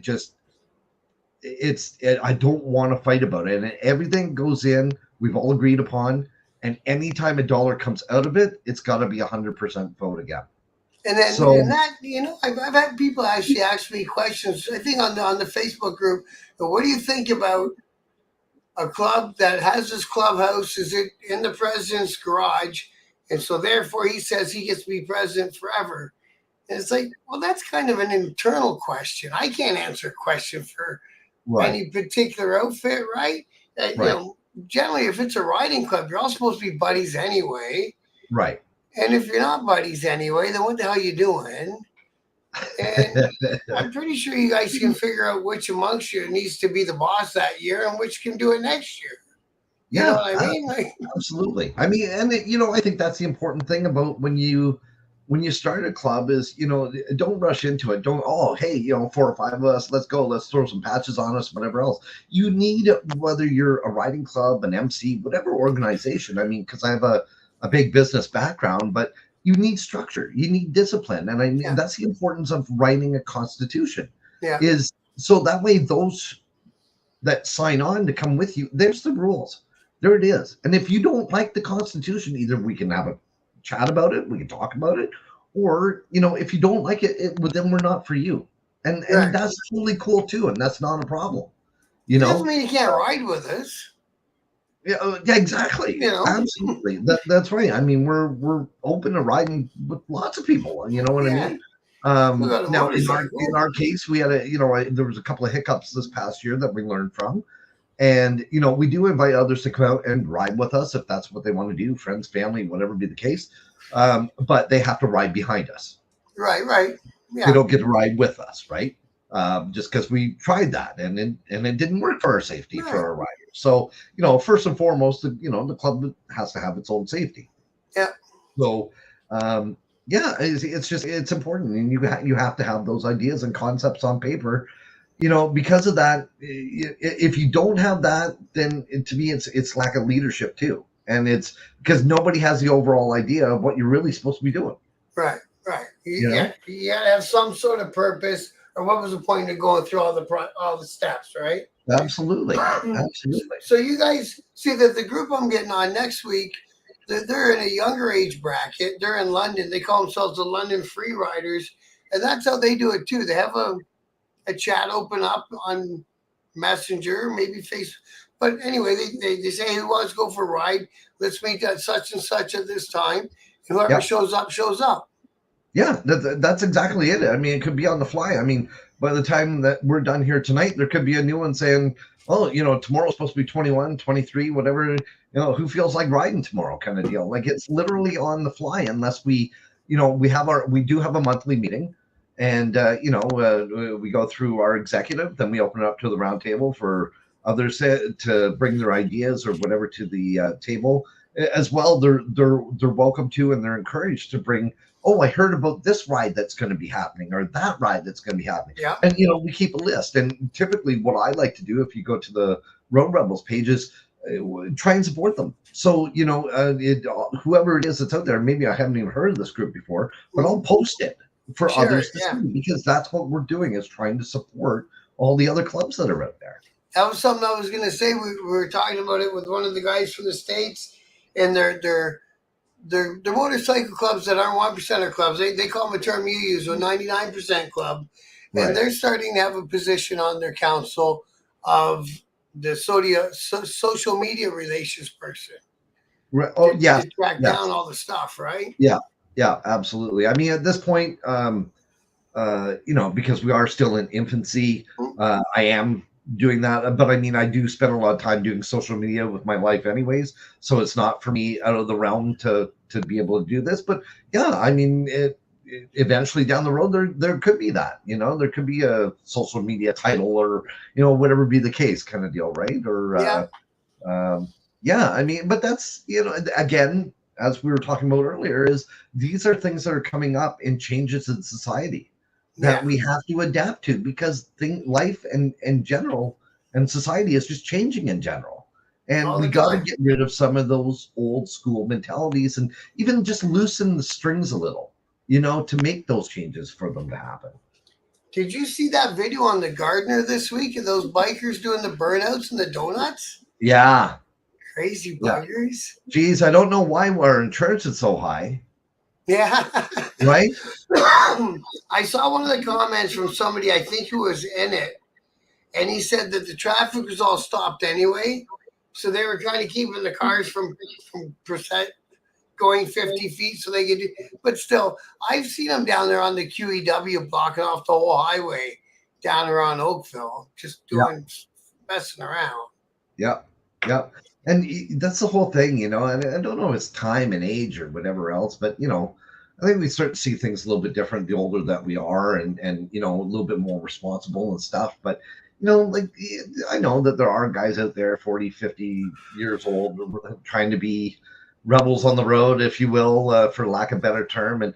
don't want to fight about it. And everything goes in, we've all agreed upon. And anytime a dollar comes out of it, it's got to be 100% vote again. And then, I've had people actually ask me questions, I think on the Facebook group, what do you think about a club that has this clubhouse? Is it in the president's garage? And so therefore he says he gets to be president forever. And it's like, well, that's kind of an internal question. I can't answer a question for any particular outfit, right? Generally, if it's a riding club, you're all supposed to be buddies anyway. Right. And if you're not buddies anyway, then what the hell are you doing? And I'm pretty sure you guys can figure out which amongst you needs to be the boss that year and which can do it next year. You know what I mean? Absolutely. I mean, and I think that's the important thing about when you start a club is, don't rush into it. Don't, 4 or 5 of us, let's go. Let's throw some patches on us, whatever else. You need, whether you're a riding club, an MC, whatever organization. I mean, because I have a big business background, but you need structure. You need discipline. And that's the importance of writing a constitution. Yeah. Is so that way those that sign on to come with you, there's the rules. There it is. And if you don't like the Constitution, either we can have a chat about it, we can talk about it, or if you don't like it, then we're not for you. And that's totally cool too, and that's not a problem. It doesn't mean you can't ride with us. Yeah, exactly. Absolutely. That's right. I mean, we're open to riding with lots of people. You know what I mean? Now in our case, we had there was a couple of hiccups this past year that we learned from. And, we do invite others to come out and ride with us if that's what they want to do, friends, family, whatever be the case. But they have to ride behind us. Right. Yeah. They don't get to ride with us, right? Just because we tried that and it didn't work for our safety, for our riders. So, first and foremost, the club has to have its own safety. Yeah. So, it's important. And you have to have those ideas and concepts on paper. Because of that, if you don't have that, then to me, it's lack of leadership too. And it's because nobody has the overall idea of what you're really supposed to be doing. Right, right. You know? You gotta have some sort of purpose, or what was the point of going through all the steps, right? Absolutely. Absolutely. So you guys see that the group I'm getting on next week, they're in a younger age bracket. They're in London. They call themselves the London Free Riders, and that's how they do it too. They have a chat open up on Messenger, maybe Facebook. But anyway, they say, who wants to go for a ride? Let's meet at such and such at this time. And whoever Yep. shows up, shows up. Yeah, that's exactly it. I mean, it could be on the fly. I mean, by the time that we're done here tonight, there could be a new one saying, oh, tomorrow's supposed to be 21, 23, whatever, who feels like riding tomorrow kind of deal. Like it's literally on the fly unless we do have a monthly meeting and, we go through our executive, then we open it up to the round table for others to bring their ideas or whatever to the table as well. They're welcome to, and they're encouraged to bring, oh, I heard about this ride that's going to be happening or that ride that's going to be happening. Yeah. And, we keep a list. And typically what I like to do, if you go to the Road Rebels pages, try and support them. So, whoever it is that's out there, maybe I haven't even heard of this group before, but I'll post it for others to see, because that's what we're doing, is trying to support all the other clubs that are out there. That was something I was going to say. We were talking about it with one of the guys from the States, and they're motorcycle clubs that aren't 1%er clubs. They call them a term you use, a 99% club. Right. And they're starting to have a position on their council of the social media relations person. Right. Oh, yeah. To track down all the stuff, right? Yeah. Yeah, absolutely. I mean, at this point, because we are still in infancy, I am doing that, but I mean, I do spend a lot of time doing social media with my life anyways, so it's not for me out of the realm to be able to do this. But yeah, I mean, eventually down the road there could be that, there could be a social media title or whatever be the case kind of deal, right? Or I mean, but that's, again, as we were talking about earlier, is these are things that are coming up in changes in society that we have to adapt to, because life and general and society is just changing in general. And we got to get rid of some of those old school mentalities and even just loosen the strings a little, to make those changes for them to happen. Did you see that video on the Gardner this week of those bikers doing the burnouts and the donuts? Yeah. Crazy buggers. Yeah. Geez, I don't know why our insurance is so high. Yeah. Right? I saw one of the comments from somebody, I think, who was in it, and he said that the traffic was all stopped anyway, so they were kind of keeping the cars from going 50 feet so they could do. But still, I've seen them down there on the QEW blocking off the whole highway down around Oakville, just messing around. Yeah. And that's the whole thing, and I don't know if it's time and age or whatever else, but, I think we start to see things a little bit different the older that we are, and a little bit more responsible and stuff. But, like, I know that there are guys out there 40, 50 years old trying to be rebels on the road, if you will, for lack of a better term, and,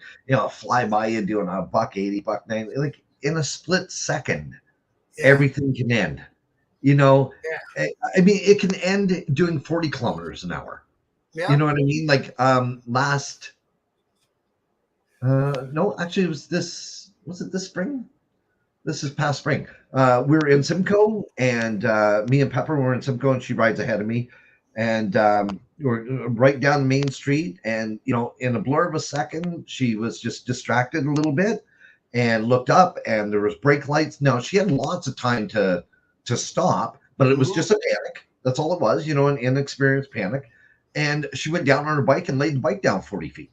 fly by you doing a $1.80, $1.90, like in a split second, everything can end. I mean, it can end doing 40 kilometers an hour. Yeah. You know what I mean? Like no, actually was it this spring? This is past spring. We were in Simcoe, and me and Pepper were in Simcoe, and she rides ahead of me. And we're right down the main street, and, in a blur of a second, she was just distracted a little bit and looked up, and there was brake lights. Now, she had lots of time to stop, but it was just a panic. That's all it was, an inexperienced panic. And she went down on her bike and laid the bike down 40 feet.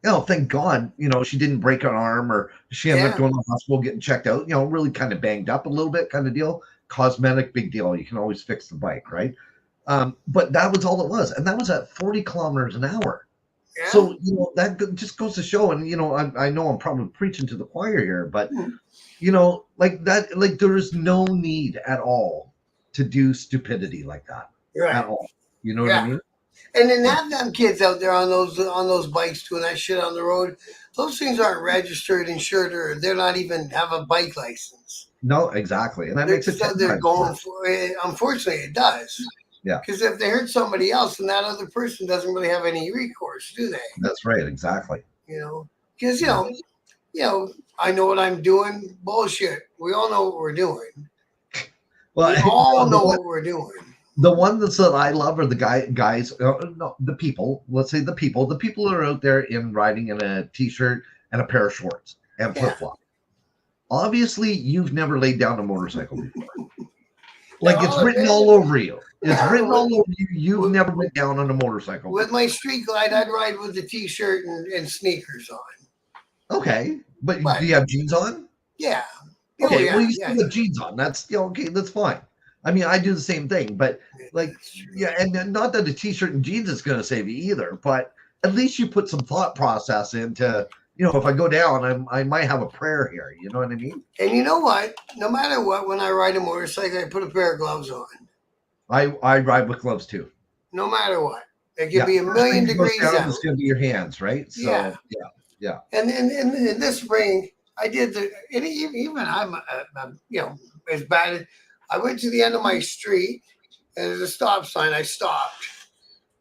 Thank God, she didn't break an arm, or she ended up going to the hospital, getting checked out, really kind of banged up a little bit kind of deal. Cosmetic, big deal. You can always fix the bike, right? But that was all it was. And that was at 40 kilometers an hour. Yeah. So, that just goes to show, and, I know I'm probably preaching to the choir here, but, like that, like there is no need at all to do stupidity like that at all. You know what I mean? And then have them kids out there on those bikes doing that shit on the road. Those things aren't registered, insured, or they're not even have a bike license. No, exactly, and that makes it. They're going for it. Unfortunately, it does. Yeah. Because if they hurt somebody else, then that other person doesn't really have any recourse, do they? That's right. Exactly. You know, because I know what I'm doing. Bullshit. We all know what we're doing. Well, We all know what we're doing. the one that I love are the guys, no, the people. Let's say the people who are out there riding in a t-shirt and a pair of shorts and Yeah. flip flop. Obviously, you've never laid down a motorcycle before. Like it's written all over you. It's written all over you. You've never been down on a motorcycle. With my Street Glide, I'd ride with the t-shirt and sneakers on. Okay, but But- do you have jeans on? Yeah. Okay, yeah, well you still have jeans on. That's okay. That's fine. I mean, I do the same thing, but like, yeah, and not that a t-shirt and jeans is going to save you either, but at least you put some thought process into, if I go down, I might have a prayer here. You know what I mean? And you know what? No matter what, when I ride a motorcycle, I put a pair of gloves on. I ride with gloves too. No matter what, it could be a million degrees out. It's going to be your hands, right? So yeah. And in this spring, I did even I'm as bad as I went to the end of my street and there's a stop sign. I stopped,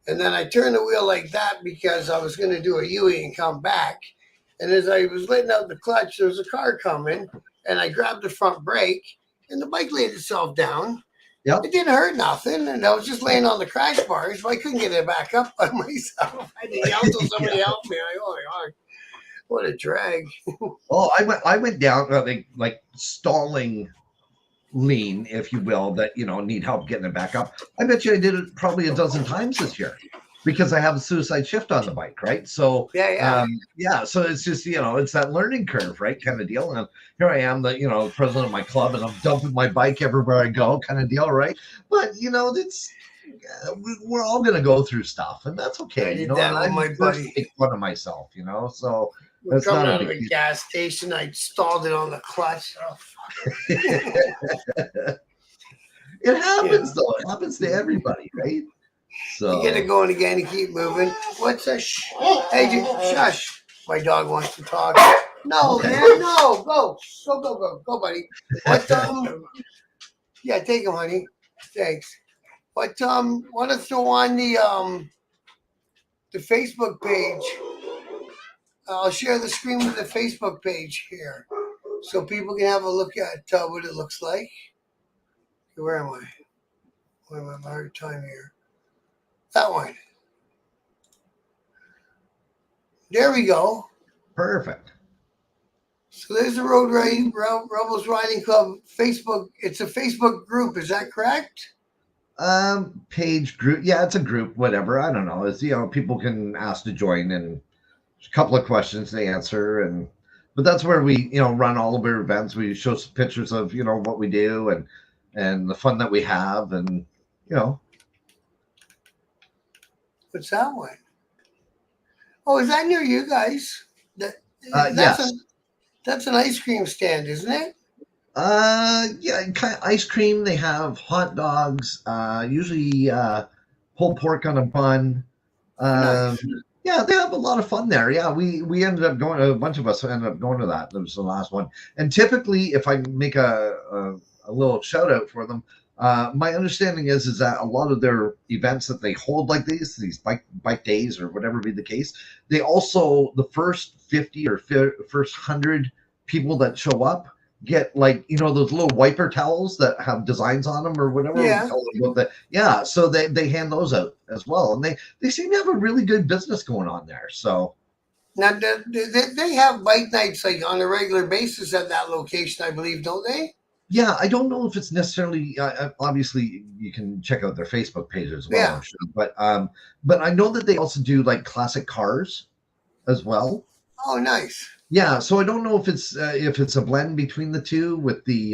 and then I turned the wheel like that because I was going to do a U-turn and come back. And as I was letting out the clutch, there was a car coming, and I grabbed the front brake, and the bike laid itself down. Yep. It didn't hurt nothing, and I was just laying on the crash bars, so I couldn't get it back up by myself. I had to yell till somebody helped me. Oh my God, what a drag! Oh, I went down like stalling lean, if you will, that need help getting it back up. I bet you I did it probably a dozen times this year because I have a suicide shift on the bike, right? So so it's just it's that learning curve, right, kind of deal. And here I am, the president of my club, and I'm dumping my bike everywhere I go, kind of deal, right? But it's we're all gonna go through stuff, and that's okay. I did that with my buddy. Make fun of myself, so. We're coming out of a gas station. I stalled it on the clutch. Oh, It happens though. It happens to everybody, right? So you get it going again and keep moving. What's a Hey, shush. My dog wants to talk. No, Okay. man, no. Go, buddy. What yeah, take him, honey. Thanks. But want to throw on the Facebook page. I'll share the screen with the Facebook page here, so people can have a look at what it looks like. Where am I? Where am I? I'm having a hard time here. That one. There we go. perfect. So there's the Road Rebels Riding Club Facebook. It's a Facebook group. Is that correct? Page group. Yeah, it's a group. Whatever. I don't know. It's people can ask to join, and a couple of questions to answer, but that's where we run all of our events. We show some pictures of what we do and the fun that we have, and What's that one? Oh, is that near you guys? Yes. That's an ice cream stand, isn't it? Yeah, kind of ice cream. They have hot dogs, usually pulled pork on a bun. Nice. Yeah, they have a lot of fun there. Yeah, we ended up going. A bunch of us ended up going to that. That was the last one. And typically, if I make a little shout out for them, my understanding is that a lot of their events that they hold like these bike days or whatever be the case, they also the first 50 or first 100 people that show up get those little wiper towels that have designs on them or whatever. Yeah. So they hand those out as well, and they seem to have a really good business going on there. So Now, they have bike nights on a regular basis at that location, I believe, don't they? yeah, I don't know if it's necessarily. Obviously, you can check out their Facebook page as well. Yeah. I'm sure. But I know that they also do classic cars as well. Oh, nice. Yeah, so I don't know if it's a blend between the two with the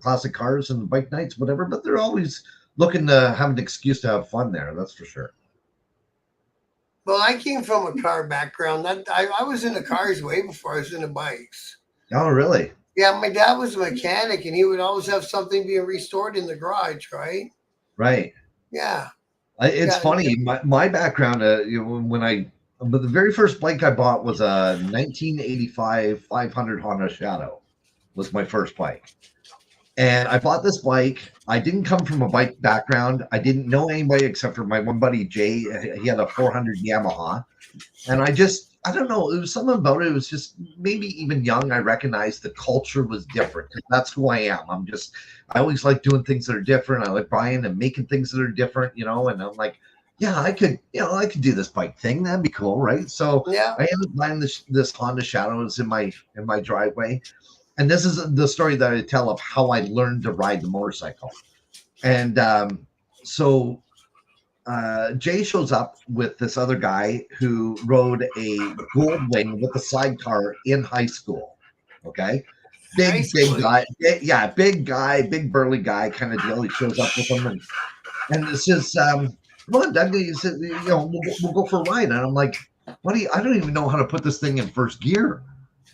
classic cars and the bike nights, whatever. But they're always looking to have an excuse to have fun there. That's for sure. Well, I came from a car background. I was into cars way before I was into bikes. Oh, really? Yeah, my dad was a mechanic, and he would always have something being restored in the garage, right? Right. Yeah. It's Yeah. funny. My background, but the very first bike I bought was a 1985 500 Honda Shadow. Was my first bike, And I bought this bike. I didn't come from a bike background. I didn't know anybody except for my one buddy, Jay. He had a 400 Yamaha. And I don't know, it was something about it. It was just maybe even young. I recognized the culture was different. That's who I am. I always like doing things that are different. I like buying and making things that are different, and I'm like, yeah, I could do this bike thing. That'd be cool, right? So Yeah. I ended up buying this Honda Shadow. It's in my driveway. And this is the story that I tell of how I learned to ride the motorcycle. And so Jay shows up with this other guy who rode a Goldwing with a sidecar in high school. Okay. High school. Big guy. Yeah, big guy, big burly guy kind of deal. He shows up with him and it says, come on, Doug. He said, we'll go for a ride. And I'm like, I don't even know how to put this thing in first gear.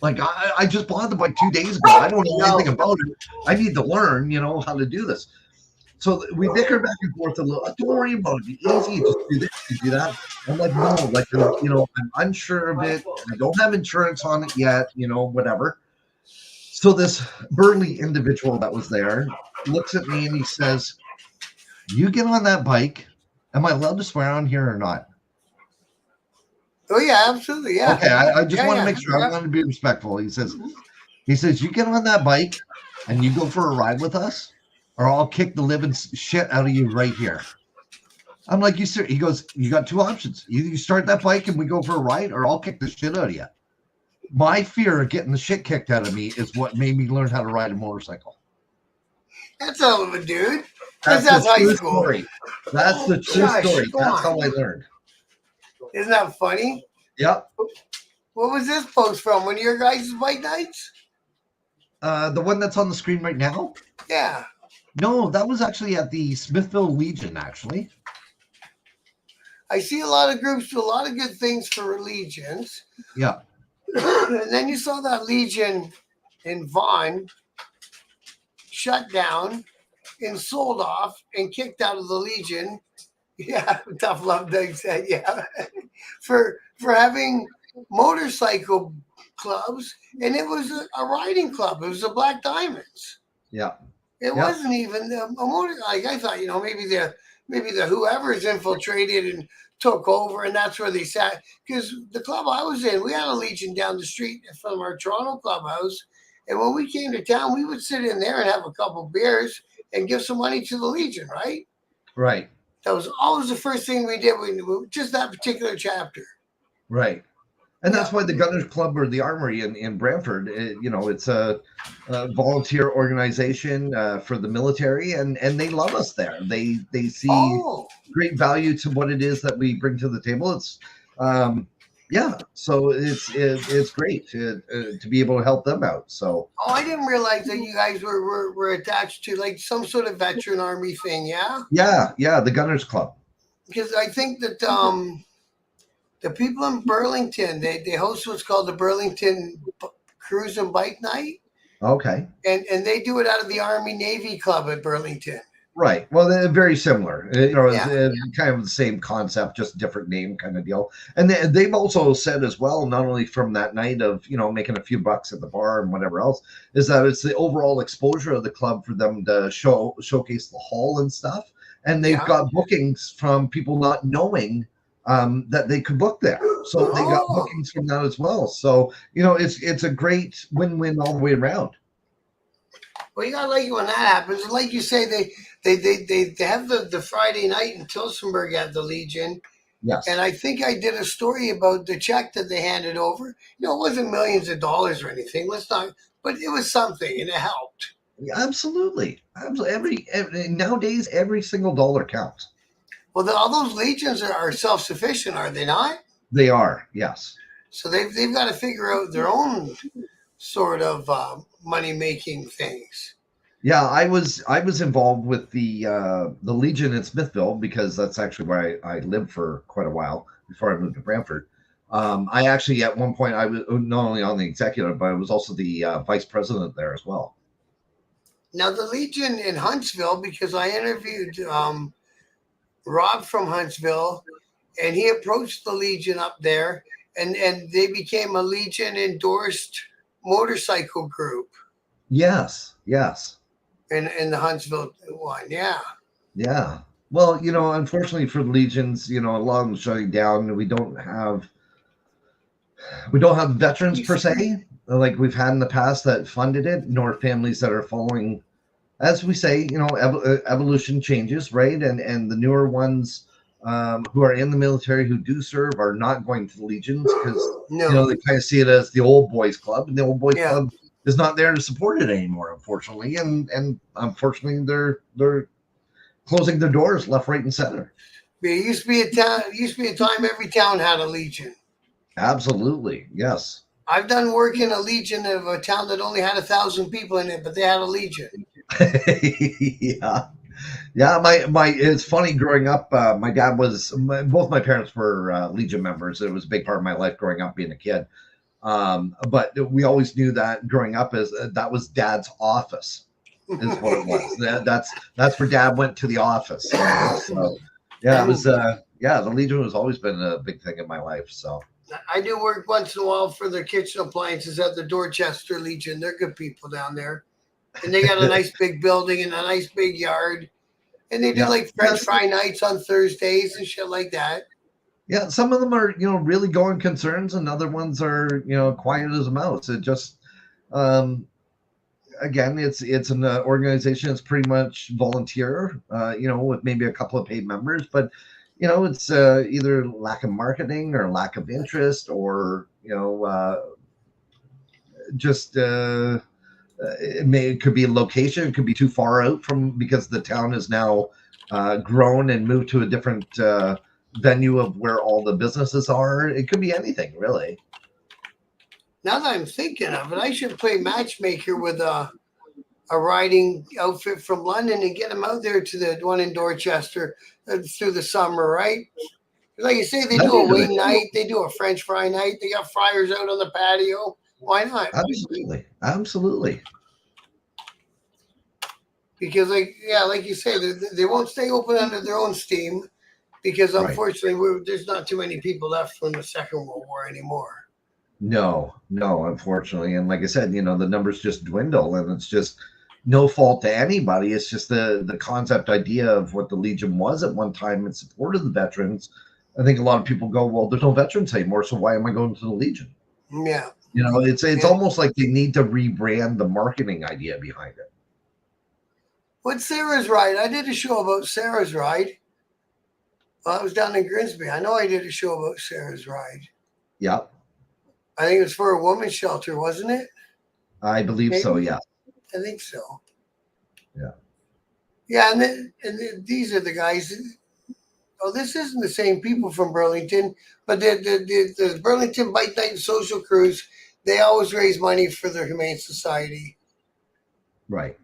Like I just bought the bike 2 days ago. I don't know anything about it. I need to learn, how to do this. So we dicker back and forth a little. Don't worry about it. Easy. Just do this, you do that. I'm like, no, I'm unsure of it. I don't have insurance on it yet, whatever. So this burly individual that was there looks at me and he says, you get on that bike. Am I allowed to swear on here or not? Oh yeah, absolutely. Yeah. Okay. I just want to make sure. Yeah. I want to be respectful. He says, you get on that bike and you go for a ride with us, or I'll kick the living shit out of you right here. I'm like, he goes, you got two options. Either you start that bike and we go for a ride, or I'll kick the shit out of you. My fear of getting the shit kicked out of me is what made me learn how to ride a motorcycle. That's a hell of a dude. That's high true school. Story. That's the true story. That's how I learned. Isn't that funny? Yep. What was this post from? One of your guys' bike nights? The one that's on the screen right now? Yeah. No, that was actually at the Smithville Legion, actually. I see a lot of groups do a lot of good things for legions. Yeah. And then you saw that legion in Vaughan shut down and sold off and kicked out of the legion. Yeah, tough love, Doug said. Yeah, for having motorcycle clubs, and it was a riding club. It was the Black Diamonds. Yeah, it wasn't even a motor. Like I thought, maybe the whoever's infiltrated and took over, and that's where they sat. Because the club I was in, we had a legion down the street from our Toronto clubhouse, and when we came to town, we would sit in there and have a couple beers and give some money to the legion, right? Right. That was always the first thing we did. We just that particular chapter. Right. And that's why the Gunners Club or the Armory in Brantford, it's a volunteer organization for the military, and they love us there. They see great value to what it is that we bring to the table. It's so it's great to be able to help them out. So I didn't realize that you guys were attached to like some sort of veteran army thing. Yeah, the Gunners Club. Because I think that the people in Burlington, they host what's called the Burlington Cruise and Bike Night. Okay. And they do it out of the Army Navy Club at Burlington. Right. Well, they're very similar. Kind of the same concept, just different name kind of deal. And they've also said as well, not only from that night of, making a few bucks at the bar and whatever else, is that it's the overall exposure of the club for them to showcase the hall and stuff. And they've got bookings from people not knowing that they could book there. So they got bookings from that as well. So, it's a great win-win all the way around. Well, you gotta like it when that happens. And like you say, they have the Friday night in Tillsonburg at the Legion. Yes. And I think I did a story about the check that they handed over. It wasn't millions of dollars or anything. But it was something, and it helped. Absolutely. Nowadays, every single dollar counts. Well, all those legions are self-sufficient, are they not? They are, yes. So they've got to figure out their own sort of money-making things. Yeah, I was involved with the Legion in Smithville because that's actually where I lived for quite a while before I moved to Brantford. I actually, at one point, I was not only on the executive, but I was also the vice president there as well. Now, the Legion in Huntsville, because I interviewed Rob from Huntsville, and he approached the Legion up there, and they became a Legion endorsed motorcycle group. Yes. in the Huntsville one. Yeah. Yeah. Well, unfortunately for the Legions, a lot of them shutting down. We don't have veterans per se, like we've had in the past that funded it, nor families that are following, as we say, evolution changes, right? And the newer ones who are in the military who do serve are not going to the Legions because No. they kind of see it as the old boys club, and the old boys Yeah. club is not there to support it anymore, unfortunately. And unfortunately, they're closing their doors left, right, and center. There used to be a town. Used to be a time every town had a Legion. Absolutely, yes. I've done work in a Legion of a town that only had 1,000 people in it, but they had a Legion. Yeah. Yeah, my it's funny growing up. My dad both my parents were Legion members. It was a big part of my life growing up being a kid. But we always knew that growing up as that was Dad's office is what it was. That's where Dad went to the office. So yeah, it was. The Legion has always been a big thing in my life. So I do work once in a while for their kitchen appliances at the Dorchester Legion. They're good people down there, and they got a nice big building and a nice big yard. And they do like French fry nights on Thursdays and shit like that. Yeah, some of them are, really going concerns, and other ones are, quiet as a mouse. It just, again, it's an organization that's pretty much volunteer, with maybe a couple of paid members, but it's either lack of marketing or lack of interest, or just it could be a location. It could be too far out from because the town is now grown and moved to a different venue of where all the businesses are. It could be anything, really. Now that I'm thinking of it, I should play matchmaker with a riding outfit from London and get them out there to the one in Dorchester through the summer, right? Like you say, they do a wing night, they do a French fry night, they got fryers out on the patio. Why not? Absolutely. Because, like you say, they won't stay open under their own steam because, unfortunately, there's not too many people left from the Second World War anymore. No, unfortunately. And like I said, the numbers just dwindle, and it's just no fault to anybody. It's just the concept idea of what the Legion was at one time in support of the veterans. I think a lot of people go, well, there's no veterans anymore, so why am I going to the Legion? Yeah. It's almost like they need to rebrand the marketing idea behind it. What's Sarah's Ride? I did a show about Sarah's Ride. Well, I was down in Grimsby. I know I did a show about Sarah's Ride. Yep. I think it was for a women's shelter, wasn't it? I believe so, yeah. I think so. Yeah. Yeah, and these are the guys. Oh, this isn't the same people from Burlington, but the Burlington Bike Night and Social Cruise, they always raise money for their Humane Society. Right.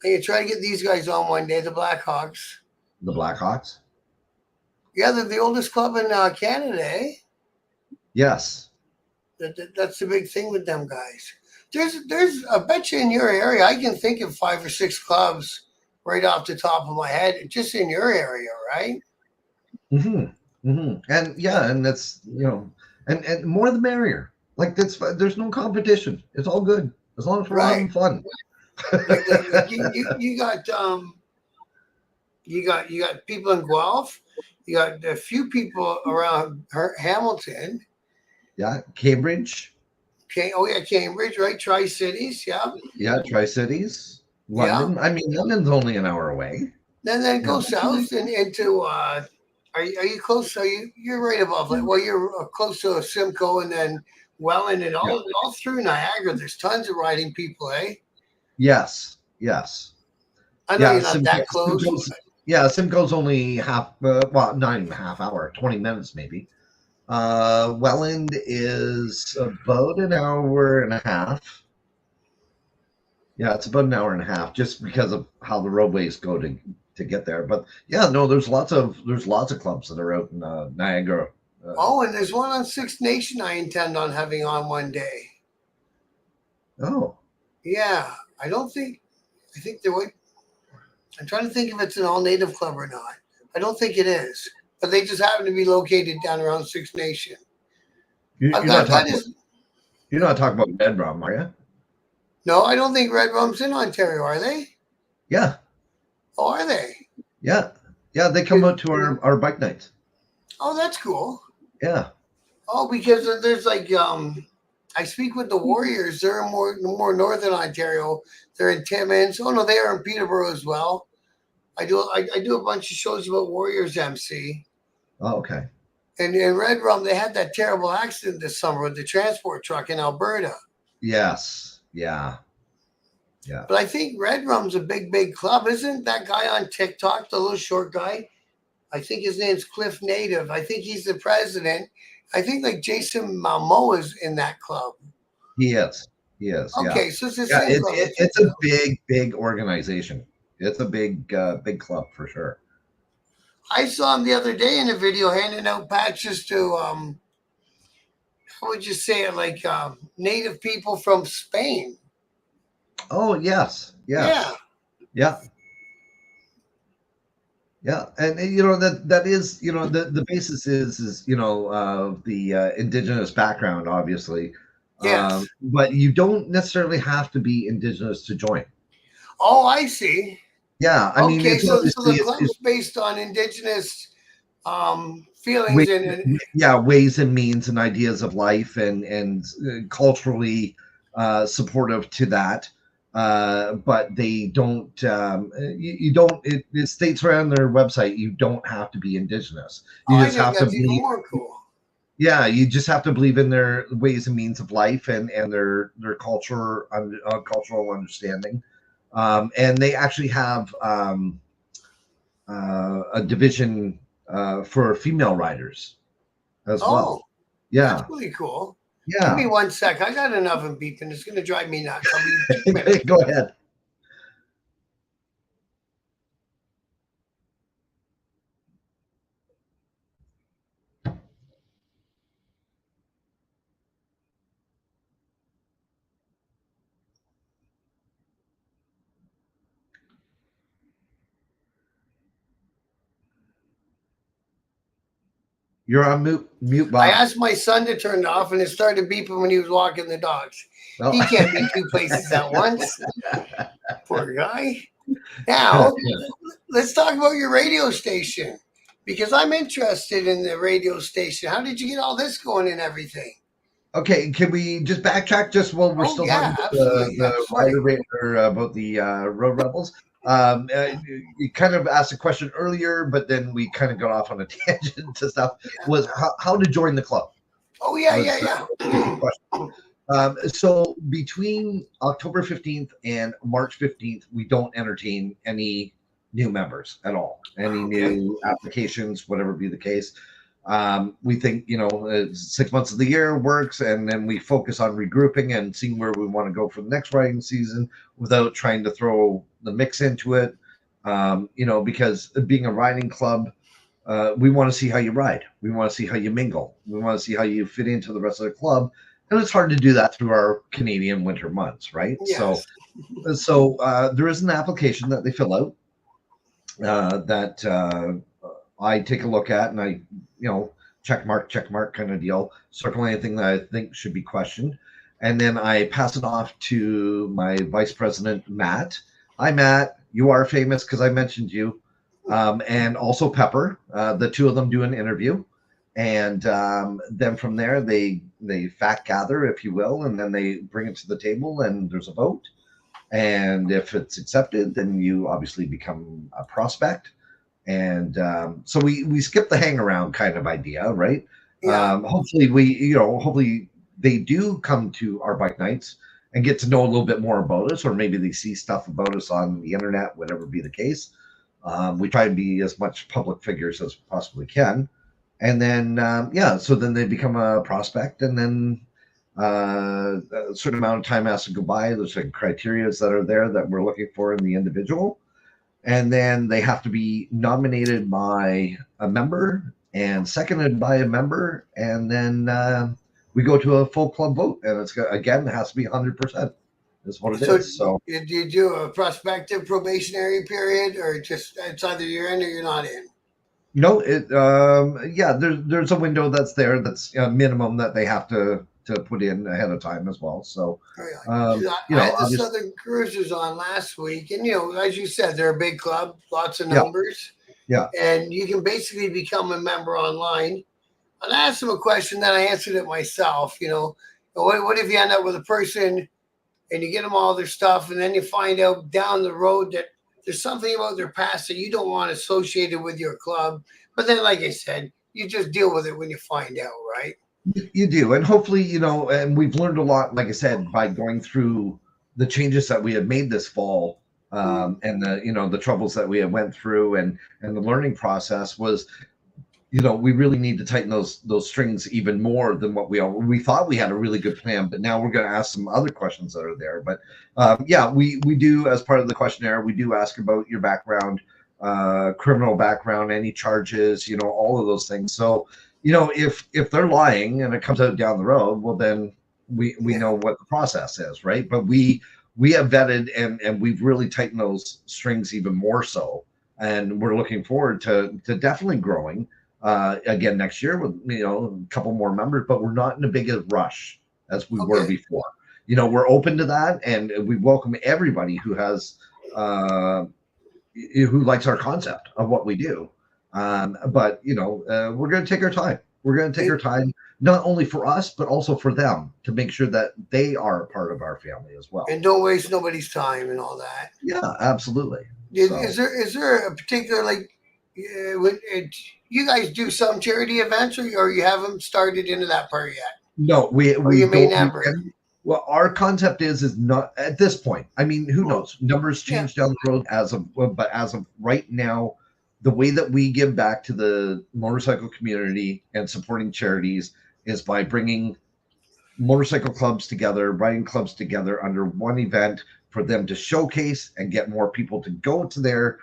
And you try to get these guys on one day, the Blackhawks. The Blackhawks? Yeah, they're the oldest club in Canada, eh? Yes. That's the big thing with them guys. There's I bet you in your area, I can think of 5 or 6 clubs right off the top of my head, just in your area, right? Mm-hmm. Mm-hmm. And yeah, and that's and more the merrier. Like there's no competition. It's all good as long as we're having fun. you got people in Guelph. You got a few people around Hamilton. Yeah, Cambridge. Okay. Oh yeah, Cambridge, right? Tri-Cities, yeah. Yeah, Tri-Cities. London. Yeah. I mean, London's only an hour away. Then go south and into. Are you close? So you're right above. Well, you're close to Simcoe and then Welland and all through Niagara. There's tons of riding people, eh? Yes. I know you're not that close. Simcoe's only not even a half hour, 20 minutes maybe. Welland is about an hour and a half. Yeah, it's about an hour and a half just because of how the roadways go to get there. But yeah, no, there's lots of clubs that are out in Niagara. And there's one on Six Nation I intend on having on one day. Oh. Yeah, I think there would. I'm trying to think if it's an all-native club or not. I don't think it is, but they just happen to be located down around Six Nation. You're not talking about Red Rum, are you? No, I don't think Red Rum's in Ontario, are they? Yeah, Oh, are they? yeah, yeah. They come out to our bike nights. Oh, that's cool. Yeah, Oh, because there's like I speak with the Warriors. They're in more northern Ontario. They're in Timmins. Oh no, they are in Peterborough as well. I do a bunch of shows about Warriors MC. oh, okay. And in Red Rum, they had that terrible accident this summer with the transport truck in Alberta. Yes, yeah, yeah. But I think Red Rum's a big club. Isn't that guy on TikTok, the little short guy? I think his name's Cliff Native. I think he's the president. I think like Jason Momoa's in that club. He is. He is. Yeah. Okay, so it's the Yeah. same club. It's a big organization. It's a big club for sure. I saw him the other day in a video handing out patches to how would you say it, like native people from Spain. Oh yes, yes, yeah, yeah, and you know that is the basis is the indigenous background obviously, Yes. but you don't necessarily have to be indigenous to join. Oh, I see. Yeah, I mean Okay, it's so obviously the club's it's based on indigenous feelings ways, and yeah, ways and means and ideas of life and culturally supportive to that. But they don't. You don't. It states right on their website. You don't have to be indigenous. oh, You I just think have to that's even believe. more cool. Yeah, you just have to believe in their ways and means of life and their cultural understanding. And they actually have a division for female riders as Oh, well. that's Yeah, really cool. Give me yeah. 1 sec. I got an oven beeping. It's going to drive me nuts. I'll be 2 minutes. Go ahead. You're on mute, I Bob. asked my son to turn it off, and it started beeping when he was walking the dogs. Oh. He can't be two places at once. Poor guy. Now, let's talk about your radio station because I'm interested in the radio station. How did you get all this going and everything? Okay, can we just backtrack just while we're Oh, still talking yeah, about absolutely. Yeah, the sorry. rider rate or about the road rebels? You kind of asked a question earlier, but then we kind of got off on a tangent to stuff. Was how to join the club? Oh, yeah, Was yeah, the yeah. question. So between October 15th and March 15th, we don't entertain any new members at all, any Okay. new applications, whatever be the case. We think 6 months of the year works, and then we focus on regrouping and seeing where we want to go for the next riding season without trying to throw the mix into it. Because being a riding club, we want to see how you ride. We want to see how you mingle. We want to see how you fit into the rest of the club. And it's hard to do that through our Canadian winter months, right? Yes. So there is an application that they fill out that I take a look at, and I, check mark kind of deal, circle anything that I think should be questioned. And then I pass it off to my vice president, Matt. Hi, Matt. You are famous because I mentioned you. And also Pepper. The two of them do an interview. And then from there, they fact gather, if you will, and then they bring it to the table, and there's a vote. And if it's accepted, then you obviously become a prospect. And so we skip the hang around kind of idea, right? Yeah. Hopefully they do come to our bike nights and get to know a little bit more about us, or maybe they see stuff about us on the internet, whatever be the case. We try and be as much public figures as we possibly can. And then, so then they become a prospect, and then a certain amount of time has to go by. There's certain criteria that are there that we're looking for in the individual. And then they have to be nominated by a member and seconded by a member. And then we go to a full club vote. And it has to be 100%. Is what it is. So do you do a prospective probationary period, or just it's either you're in or you're not in? there's a window that's there that's a minimum that they have to to put in ahead of time as well. So, Right. you I know, had the obviously, Southern Cruisers on last week, and as you said, they're a big club, lots of yeah, numbers, yeah, and you can basically become a member online. And I asked them a question, then I answered it myself. What if you end up with a person and you get them all their stuff, and then you find out down the road that there's something about their past that you don't want associated with your club. But then, like I said, you just deal with it when you find out, right? you do, and hopefully, and we've learned a lot. Like I said, by going through the changes that we had made this fall, and the troubles that we had went through, and the learning process was, we really need to tighten those strings even more than what we thought. We had a really good plan, but now we're going to ask some other questions that are there. But yeah, we do, as part of the questionnaire, we do ask about your background, criminal background, any charges, all of those things. So if they're lying and it comes out down the road, well, then we Yeah. know what the process is, right? But we have vetted, and we've really tightened those strings even more so, and we're looking forward to definitely growing again next year with a couple more members, but we're not in a big rush as we were Okay. before. We're open to that, and we welcome everybody who has who likes our concept of what we do. But we're going to take our time. We're going to take our time, not only for us, but also for them, to make sure that they are a part of our family as well. And don't waste nobody's time and all that. Yeah, absolutely. Is there a particular you guys do some charity events, or you haven't started into that part yet? No, we You may don't. never. Well, our concept is not at this point. I mean, who knows? Numbers change down the road but as of right now, the way that we give back to the motorcycle community and supporting charities is by bringing motorcycle clubs together, riding clubs together under one event for them to showcase and get more people to go to their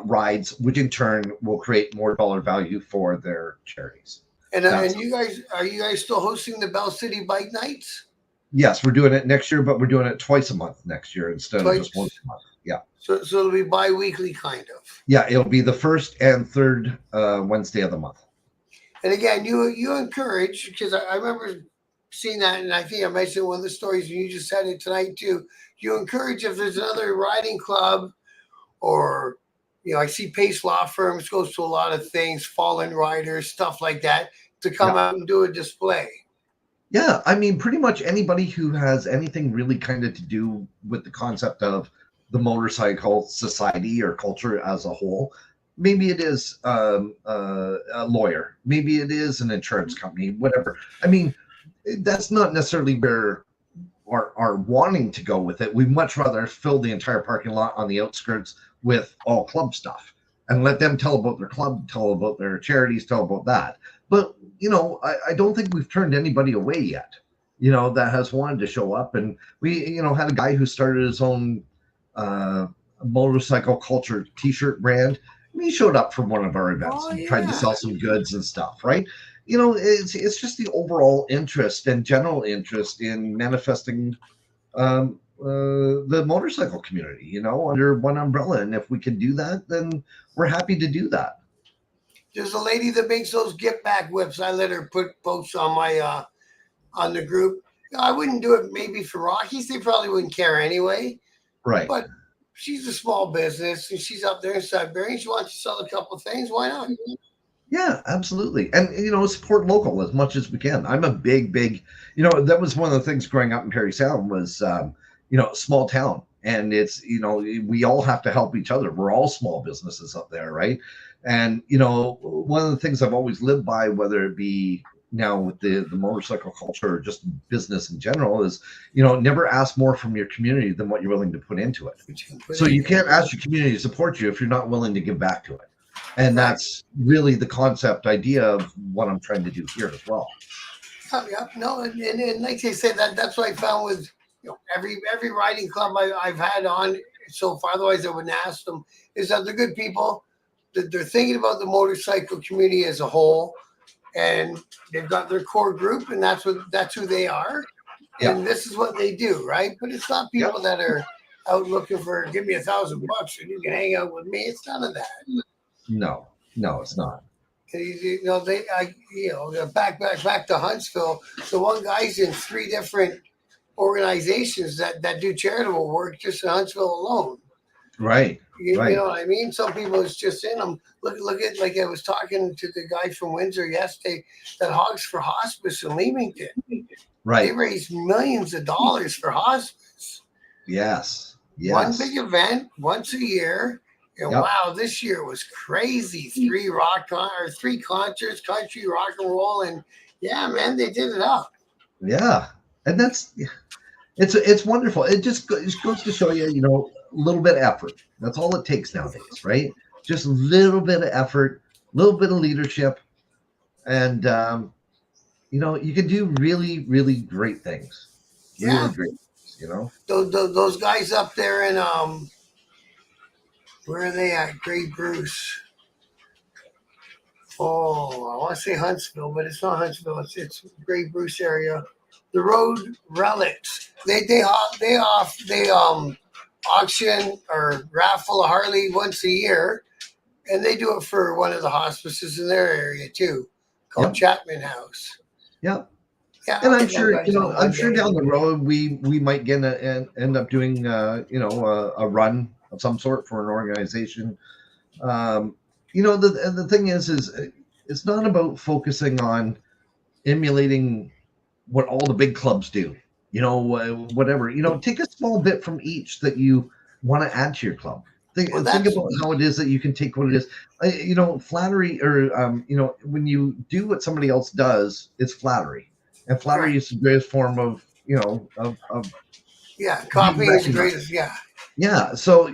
rides, which in turn will create more dollar value for their charities. And are you guys still hosting the Bell City Bike Nights? Yes, we're doing it next year, but we're doing it twice a month next year instead of just once a month. Yeah. So it'll be bi-weekly, kind of. Yeah, it'll be the first and third Wednesday of the month. And again, you encourage, because I remember seeing that, and I think I mentioned one of the stories, and you just said it tonight too. You encourage, if there's another riding club, or I see Pace Law Firms goes to a lot of things, fallen riders, stuff like that, to come out and do a display. Yeah, I mean, pretty much anybody who has anything really kind of to do with the concept of the motorcycle society or culture as a whole. Maybe it is a lawyer, maybe it is an insurance company, whatever. I mean, that's not necessarily where are wanting to go with it. We'd much rather fill the entire parking lot on the outskirts with all club stuff and let them tell about their club, tell about their charities, tell about that. But I don't think we've turned anybody away yet, that has wanted to show up. And we, had a guy who started his own motorcycle culture t-shirt brand. He showed up for one of our events and tried to sell some goods and stuff, right? It's just the overall interest and general interest in manifesting the motorcycle community, under one umbrella. And if we can do that, then we're happy to do that. There's a lady that makes those get back whips. I let her put posts on my on the group. I wouldn't do it maybe for Rockies. They probably wouldn't care anyway. Right. But she's a small business, and she's up there in Sudbury. She wants to sell a couple of things. Why not? Yeah, absolutely. And, support local as much as we can. I'm a big, that was one of the things growing up in Parry Sound was, small town. And it's, we all have to help each other. We're all small businesses up there, right? And, one of the things I've always lived by, whether it be now with the motorcycle culture or just business in general, is, never ask more from your community than what you're willing to put into it. So you can't ask your community to support you if you're not willing to give back to it. And that's really the concept idea of what I'm trying to do here as well. Yeah, no, and like they said, that's what I found with every riding club I've had on so far. Otherwise, I wouldn't ask them. Is that they're good people. That they're thinking about the motorcycle community as a whole, and they've got their core group, and that's who they are, and this is what they do, right? But it's not people that are out looking for give me $1,000 and you can hang out with me. It's none of that. No, it's not. back to Huntsville. The one guy's in 3 different organizations that do charitable work just in Huntsville alone. Right. You know what I mean? Some people it's just in them. Look at, like, I was talking to the guy from Windsor yesterday that Hogs for Hospice in Leamington. Right. They raised millions of dollars for hospice. Yes. One big event once a year. And wow, this year was crazy. 3 concerts, country, rock and roll, and yeah, man, they did it up. Yeah, and it's wonderful. It just goes to show you, a little bit of effort. That's all it takes nowadays, right? Just a little bit of effort, a little bit of leadership, and you can do really, really great things. Yeah. Really great things, Those guys up there in where are they at? Great Bruce. Oh, I want to say Huntsville, but it's not Huntsville. It's Great Bruce area. The Road Relics. They auction or raffle a Harley once a year, and they do it for one of the hospices in their area too, called Chapman House. Yeah. Yeah, and I'm sure down the road we might end up doing a run of some sort for an organization. The thing is it's not about focusing on emulating what all the big clubs do. Whatever. Take a small bit from each that you want to add to your club. Think about how it is that you can take what it is. Flattery, or when you do what somebody else does, it's flattery. And flattery is the greatest form of copying is the greatest. Yeah. So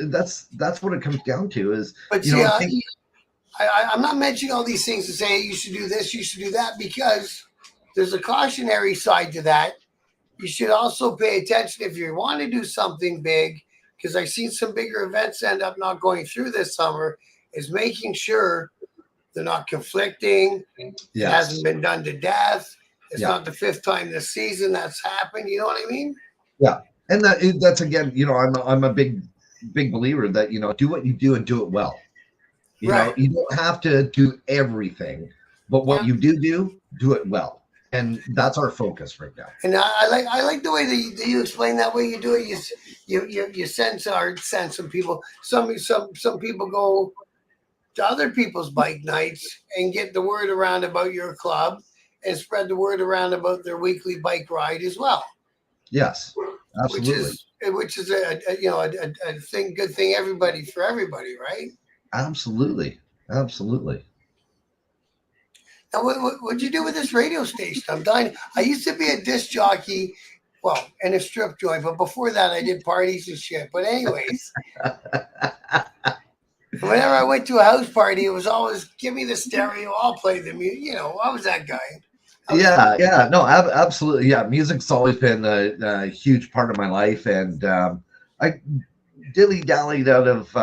that's what it comes down to is. But I'm not mentioning all these things to say you should do this, you should do that, because there's a cautionary side to that. You should also pay attention if you want to do something big, because I've seen some bigger events end up not going through this summer, is making sure they're not conflicting. Yes. It hasn't been done to death. It's not the 5th time this season that's happened. You know what I mean? Yeah. And that's again, I'm a big believer that, do what you do and do it well. You don't have to do everything, but what you do it well. And that's our focus right now. And I like the way that you explain that way you do it. You sense some people. Some people go to other people's bike nights and get the word around about your club and spread the word around about their weekly bike ride as well. Yes, absolutely. Which is a good thing for everybody, right? Absolutely. Now, what'd you do with this radio station? I'm dying. I used to be a disc jockey, and a strip joint, but before that, I did parties and shit. But anyways, whenever I went to a house party, it was always, give me the stereo, I'll play the music. I was that guy. No, absolutely. Yeah, music's always been a huge part of my life, and I dilly-dallied out of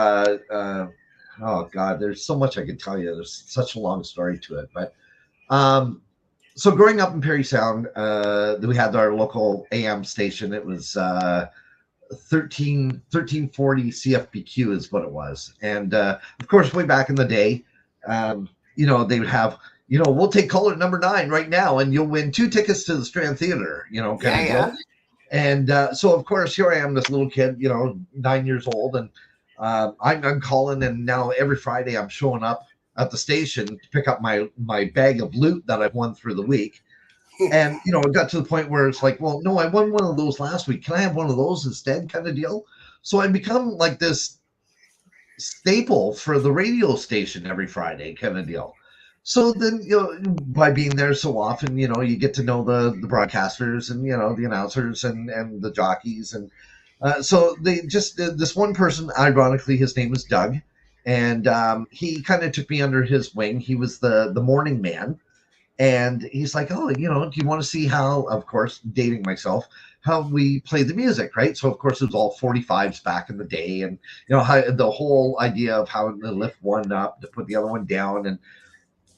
oh God, there's so much I could tell you. There's such a long story to it, but so growing up in Parry Sound, we had our local AM station. It was 1340 CFPQ is what it was, and of course, way back in the day, they would have. We'll take caller number 9 right now, and you'll win 2 tickets to the Strand Theater. And so, of course, here I am, this little kid, 9 years old, and I'm calling, and now every Friday I'm showing up at the station to pick up my bag of loot that I've won through the week. And it got to the point where it's like, well, no, I won one of those last week. Can I have one of those instead, kind of deal? So I become like this staple for the radio station every Friday, kind of deal. So then, by being there so often, you get to know the broadcasters and, the announcers and the jockeys. And so they just, this one person, ironically, his name is Doug. And he kind of took me under his wing. He was the morning man. And he's like, oh, do you want to see how, of course, dating myself, how we play the music, right? So, of course, it was all 45s back in the day. And, how the whole idea of how to lift one up to put the other one down. And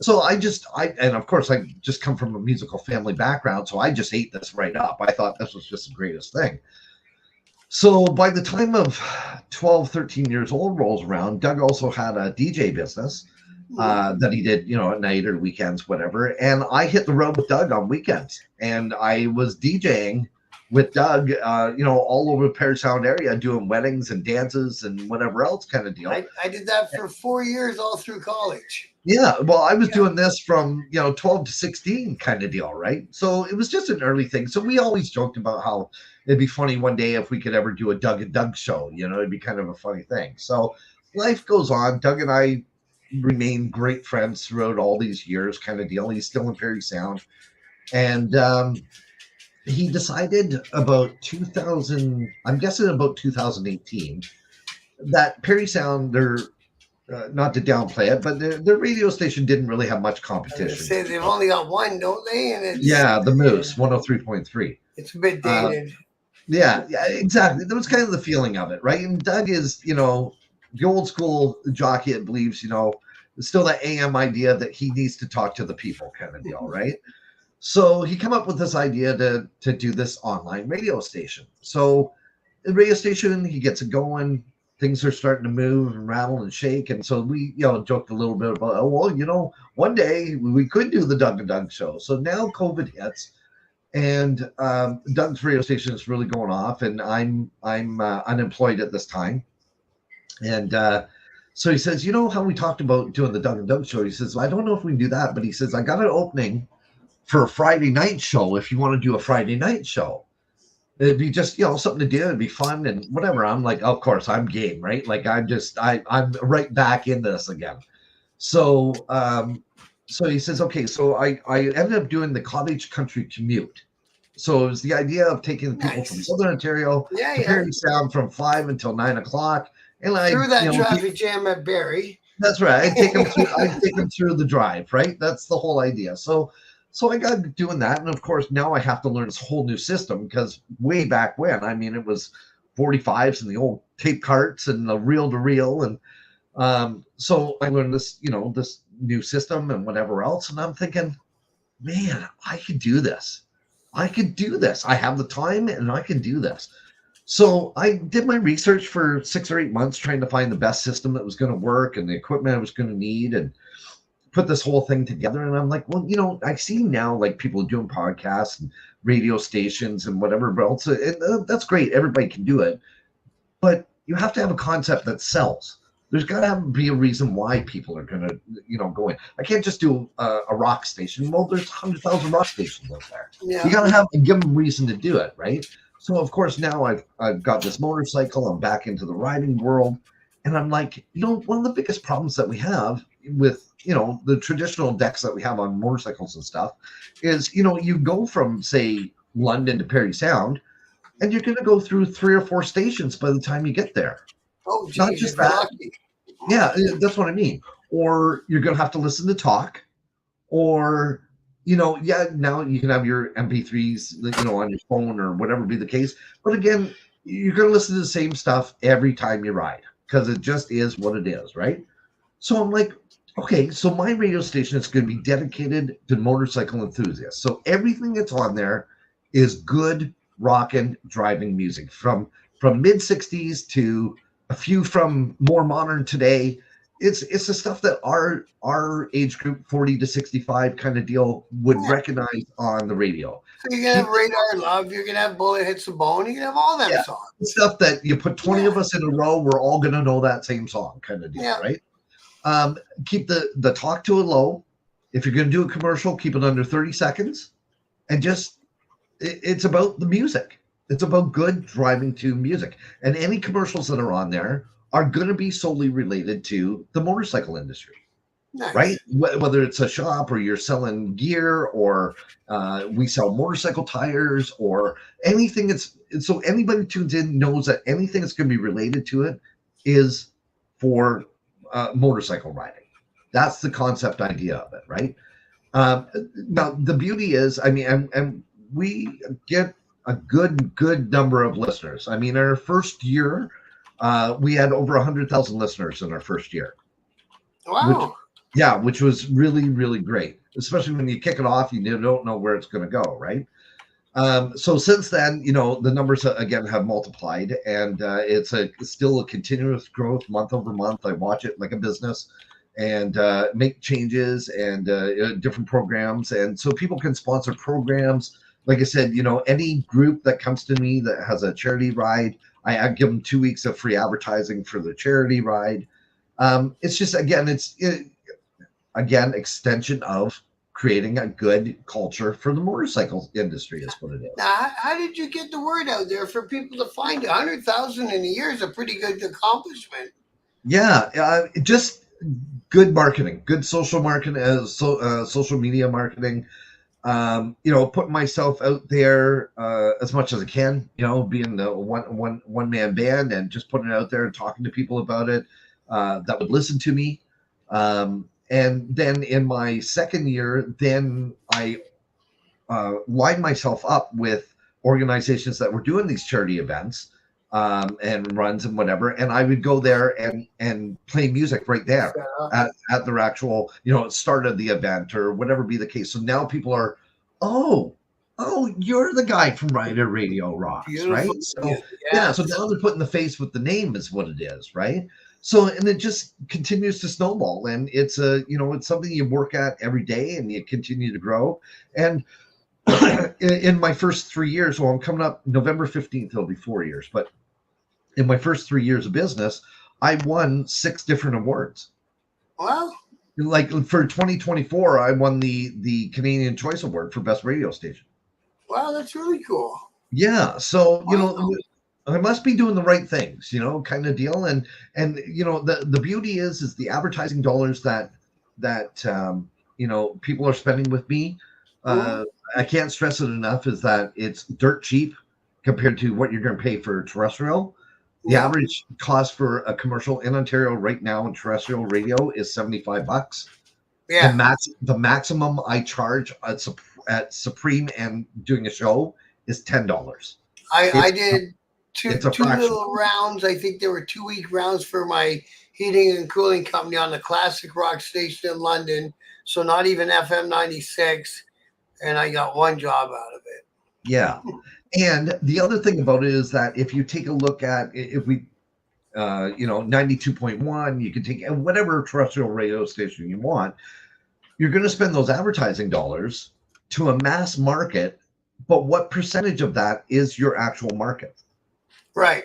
so and of course, I just come from a musical family background, so I just ate this right up. I thought this was just the greatest thing. So by the time of 12, 13 years old rolls around, Doug also had a DJ business, that he did, at night or weekends, whatever. And I hit the road with Doug on weekends, and I was DJing with Doug, all over the Parry Sound area, doing weddings and dances and whatever else kind of deal. I did that for 4 years, all through college. Yeah, well, I was doing this from 12 to 16 kind of deal, right? So it was just an early thing. So we always joked about how it'd be funny one day if we could ever do a Doug and Doug show. It'd be kind of a funny thing. So life goes on. Doug and I remain great friends throughout all these years, kind of deal. He's still in Parry Sound, and he decided about 2000. I'm guessing about 2018 that Parry Sound, they're not to downplay it, but their radio station didn't really have much competition. Say they've only got one, don't they? And it's, the Moose 103.3. It's a bit dated. Yeah, exactly. That was kind of the feeling of it, right? And Doug is, the old school jockey that believes, still that AM idea that he needs to talk to the people kind of deal, right? So he came up with this idea to do this online radio station. So the radio station, he gets it going. Things are starting to move and rattle and shake. And so we, joked a little bit about, one day we could do the Doug and Doug show. So now COVID hits, and Doug's radio station is really going off, and I'm unemployed at this time. And so he says, how we talked about doing the Doug and Doug show? He says, I don't know if we can do that, but he says, I got an opening for a Friday night show if you want to do a Friday night show. It'd be just, something to do. It'd be fun and whatever. I'm like, of course, I'm game, right? Like I'm right back in this again. So so he says, okay, so I ended up doing the cottage country commute. So it was the idea of taking the people from Southern Ontario to Parry Sound from 5 until 9 o'clock. And through that traffic jam at Barrie. That's right. I take them through the drive, right? That's the whole idea. So I got doing that. And of course, now I have to learn this whole new system, because way back when, it was 45s and the old tape carts and the reel to reel. And so I learned this, this new system and whatever else. And I'm thinking, man, I could do this. I could do this. I have the time and I can do this. So I did my research for 6 or 8 months, trying to find the best system that was going to work and the equipment I was going to need, and put this whole thing together. And I'm like, well, I see now like people doing podcasts and radio stations and whatever else. And that's great. Everybody can do it. But you have to have a concept that sells. There's got to be a reason why people are going to, go in. I can't just do a rock station. Well, there's 100,000 rock stations out there. Yeah. You got to give them a reason to do it, right? So, of course, now I've got this motorcycle. I'm back into the riding world. And I'm like, one of the biggest problems that we have with, the traditional decks that we have on motorcycles and stuff is, you go from, say, London to Parry Sound, and you're going to go through 3 or 4 stations by the time you get there. Oh, geez, not just that. Yeah, that's what I mean. Or you're going to have to listen to talk, or, now you can have your MP3s, on your phone or whatever be the case. But again, you're going to listen to the same stuff every time you ride, because it just is what it is, right? So I'm like, okay, so my radio station is going to be dedicated to motorcycle enthusiasts. So everything that's on there is good rockin' driving music from mid 60s to a few from more modern today. It's the stuff that our age group, 40 to 65 kind of deal, would recognize on the radio. So you're gonna have Radar Love, you're gonna have Bullet Hits the Bone, you're gonna have all them songs. Stuff that you put 20 of us in a row, we're all gonna know that same song kind of deal, right? Keep the talk to a low. If you're gonna do a commercial, keep it under 30 seconds. And just it's about the music. It's about good driving to music. And any commercials that are on there are going to be solely related to the motorcycle industry, right? Whether it's a shop or you're selling gear, or we sell motorcycle tires, or anything. So anybody tunes in knows that anything that's going to be related to it is for motorcycle riding. That's the concept idea of it, right? Now the beauty is, and we get a good number of listeners. Our first year, we had over 100,000 listeners in our first year. Wow. Which was really, really great, especially when you kick it off, you don't know where it's going to go, right? So since then, the numbers again have multiplied, and it's still a continuous growth month over month. I watch it like a business, and make changes and different programs. And so people can sponsor programs. Like I said, any group that comes to me that has a charity ride, I give them 2 weeks of free advertising for the charity ride. It's just, again, extension of creating a good culture for the motorcycle industry is what it is. Now, how did you get the word out there for people to find it? 100,000 in a year is a pretty good accomplishment. Yeah, just good marketing, good social marketing, social media marketing. Putting myself out there as much as I can. Being the one man band and just putting it out there and talking to people about it that would listen to me. And then in my second year, then I lined myself up with organizations that were doing these charity events and runs and whatever, and I would go there and play music right there at their actual start of the event or whatever be the case. So now people are, oh, you're the guy from Rider Radio Rocks. Beautiful. Right? So yeah, so now they're putting the face with the name is what it is, right? So, and it just continues to snowball, and it's it's something you work at every day and you continue to grow. And in my first 3 years, well, I'm coming up November 15th, it'll be 4 years, but in my first 3 years of business, I won 6 different awards. Wow. Like for 2024, I won the Canadian Choice Award for Best Radio Station. Wow, that's really cool. Yeah. So, I must be doing the right things, kind of deal. And the beauty is the advertising dollars that people are spending with me. I can't stress it enough is that it's dirt cheap compared to what you're going to pay for terrestrial. The average cost for a commercial in Ontario right now in terrestrial radio is $75. Yeah. The maximum I charge at Supreme and doing a show is $10. I did two little rounds. I think there were 2-week rounds for my heating and cooling company on the classic rock station in London. So not even FM 96. And I got one job out of it. Yeah. And the other thing about it is that if you take a look at, if we, 92.1, you can take whatever terrestrial radio station you want, you're going to spend those advertising dollars to a mass market. But what percentage of that is your actual market? Right.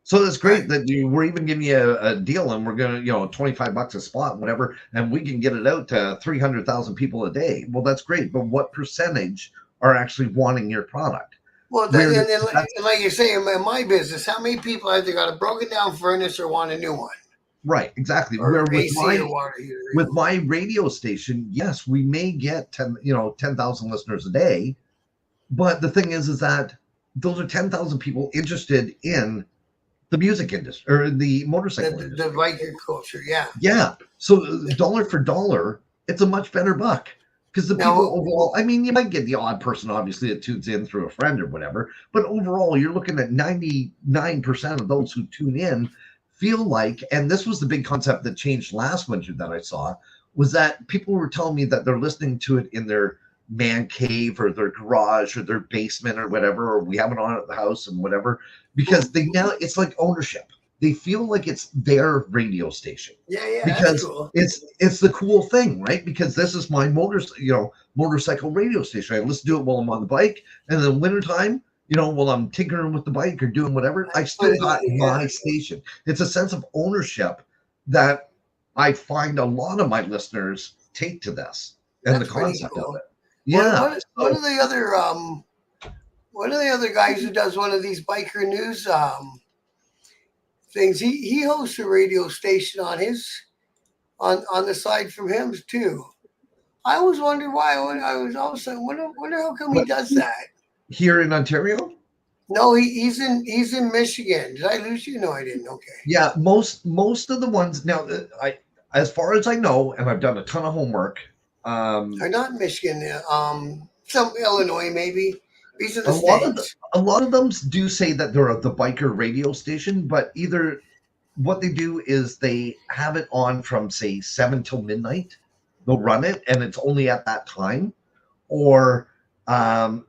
So that's great that we're even giving you a deal, and we're going to, $25 a spot, whatever, and we can get it out to 300,000 people a day. Well, that's great. But what percentage are actually wanting your product? Well, and like you're saying, in my business, how many people either got a broken down furnace or want a new one? Right, exactly. Or with my radio station, yes, we may get 10,000 listeners a day, but the thing is that those are 10,000 people interested in the music industry or the motorcycle industry. The biker culture, yeah. Yeah. So dollar for dollar, it's a much better buck because the people overall, you might get the odd person, obviously, that tunes in through a friend or whatever, but overall, you're looking at 99% of those who tune in feel like, and this was the big concept that changed last winter that I saw, was that people were telling me that they're listening to it in their man cave or their garage or their basement or whatever, or we have it on at the house and whatever, because it's like ownership. They feel like it's their radio station. Yeah. Because cool. it's the cool thing, right? Because this is my motorcycle radio station. I listen to it while I'm on the bike, and in the wintertime, while I'm tinkering with the bike or doing whatever, I still got my station. It's a sense of ownership that I find a lot of my listeners take to this and the concept of it. Yeah. One of the other guys who does one of these biker news things, he hosts a radio station on the side from him too. I always wondered why. I was all of a sudden wonder how come he does that here in Ontario. No, he's in Michigan. Did I lose you? No, I didn't. Okay. Yeah, most of the ones now. As far as I know, and I've done a ton of homework. They're not in Michigan. Some Illinois, maybe. These are the states. A lot of them do say that they're the biker radio station, but either what they do is they have it on from, say, 7 till midnight. They'll run it, and it's only at that time. Or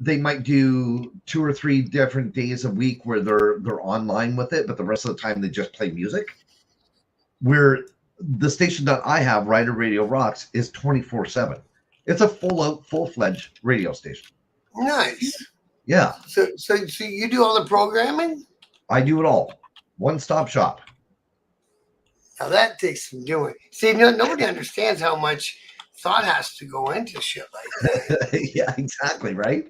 they might do 2 or 3 different days a week where they're online with it, but the rest of the time they just play music. Where the station that I have, Rider Radio Rocks, is 24/7. It's a full-fledged radio station. Nice. Yeah, So you do all the programming? I do it all. One-stop shop. Now that takes some doing. See, nobody understands how much thought has to go into shit like that. Yeah, exactly, right?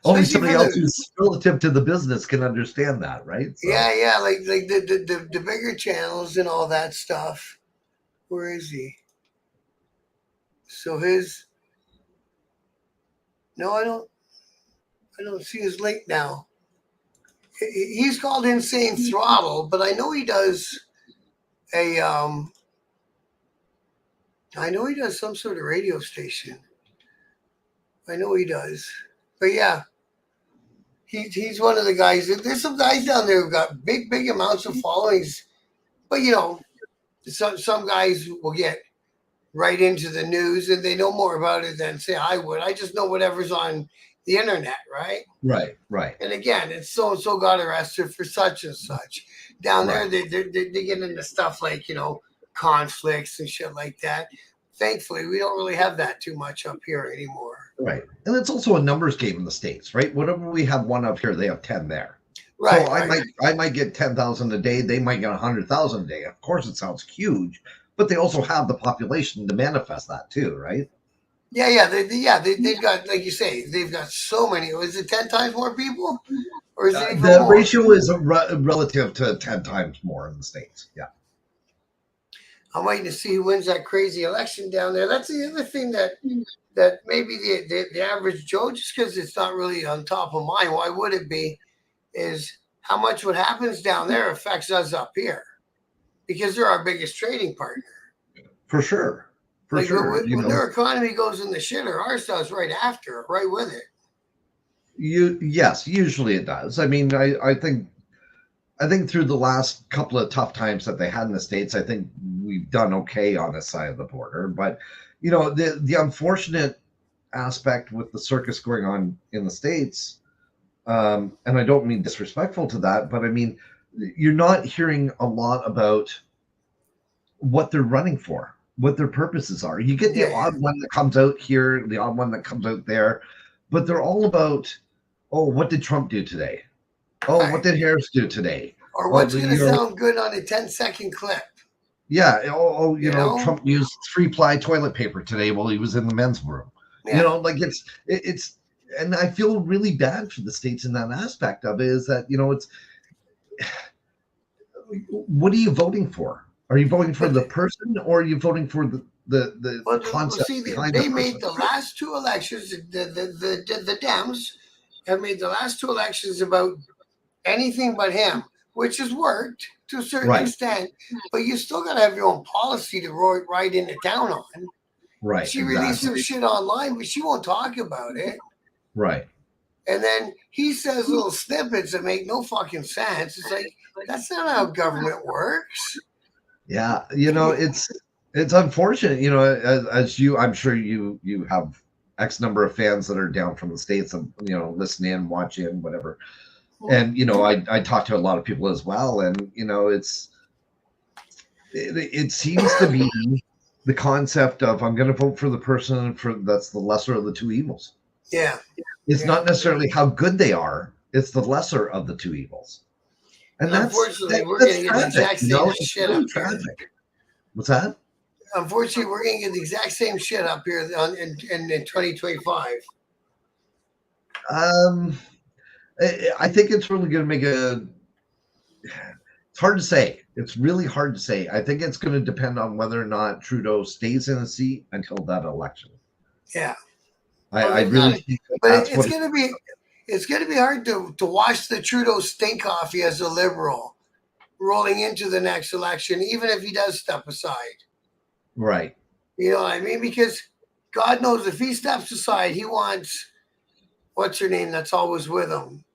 Only Especially somebody for else who's relative to the business can understand that, right? So, Yeah, like the bigger channels and all that stuff. Where is he? So his no, I don't see his link now. He's called Insane Throttle, but I know he does a I know he does some sort of radio station. I know he does. But yeah, he's one of the guys. There's some guys down there who've got big amounts of followings. But some guys will get right into the news and they know more about it than say I would. I just know whatever's on the internet, right? right. And again, it's so and so got arrested for such and such. Down Right. there, they get into stuff like conflicts and shit like that. Thankfully, we don't really have that too much up here anymore. Right. And it's also a numbers game in the States, right? Whatever we have one up here, they have 10 there. Right. So I might get 10,000 a day. They might get 100,000 a day. Of course, it sounds huge, but they also have the population to manifest that too, right? Yeah. They've got, like you say, they've got so many. Is it 10 times more people? Or is it even The more? ratio is relative to 10 times more in the States. Yeah. I'm waiting to see who wins that crazy election down there. That's the other thing that maybe the average Joe, just because it's not really on top of mind, why would it be, is how much what happens down there affects us up here. Because they're our biggest trading partner. For sure. When their economy goes in the shitter, ours does right after, right with it. Yes, usually it does. I mean, I think through the last couple of tough times that they had in the States, I think we've done okay on this side of the border. But the unfortunate aspect with the circus going on in the States, and I don't mean disrespectful to that, but I mean you're not hearing a lot about what they're running for, what their purposes are. You get the odd one that comes out here, the odd one that comes out there, but they're all about, oh, what did Trump do today? Oh, what did Harris do today? Or what's going to sound good on a 10-second clip? Yeah. Trump used 3-ply toilet paper today while he was in the men's room. Yeah. It's, and I feel really bad for the States in that aspect of it, is that, it's, what are you voting for? Are you voting for the person, or are you voting for the concept behind they the made the last two elections, the Dems have made the last two elections about anything but him, which has worked to a certain extent, but you still got to have your own policy to ride into town on. Right. She released some shit online, but she won't talk about it. Right. And then he says little snippets that make no fucking sense. It's like, that's not how government works. Yeah. It's unfortunate, as I'm sure you have X number of fans that are down from the States and, listening, watching, whatever. And, I talk to a lot of people as well. And, it seems to be the concept of, I'm going to vote for the person that's the lesser of the two evils. Yeah. It's not necessarily how good they are. It's the lesser of the two evils. And unfortunately, we're going to get the exact same shit up here. What's that? Unfortunately, we're going to get the exact same shit up here in 2025. I think it's really going to make it's hard to say. It's really hard to say. I think it's going to depend on whether or not Trudeau stays in the seat until that election. Yeah. I really think but it's going to be hard to wash the Trudeau stink off you as a liberal rolling into the next election, even if he does step aside. Right. You know what I mean? Because God knows if he steps aside, he wants, what's her name that's always with him?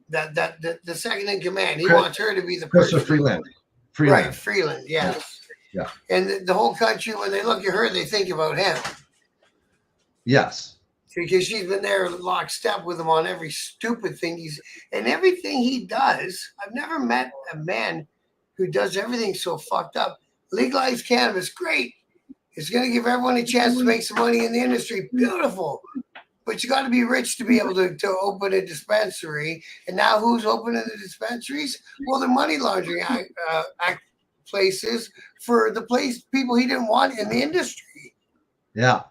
The second in command. He wants her to be the person. Chrystia Freeland. Right, Freeland, yes. Yeah. And the whole country, when they look at her, they think about him. Yes. Because she's been there lockstep with him on every stupid thing and everything he does. I've never met a man who does everything so fucked up. Legalize cannabis, great. It's going to give everyone a chance to make some money in the industry. Beautiful. But you got to be rich to be able to open a dispensary. And now who's opening the dispensaries? Well, the money laundering places for the people he didn't want in the industry. Yeah.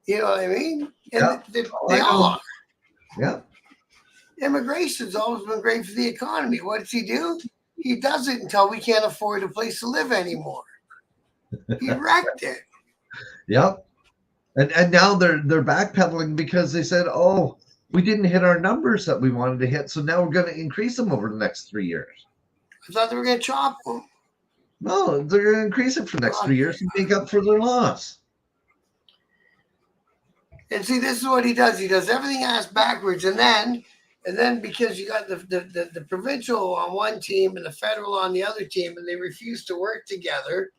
You know what I mean? And Yeah. they all are. Yeah. Immigration's always been great for the economy. What does he do? He does it until we can't afford a place to live anymore. He wrecked it. Yep. And now they're backpedaling because they said, oh, we didn't hit our numbers that we wanted to hit, so now we're going to increase them over the next 3 years. I thought they were going to chop them. No, they're going to increase it for the next 3 years to make up for their loss. And see, this is what he does. He does everything ass backwards, and then because you got the provincial on one team and the federal on the other team, and they refuse to work together.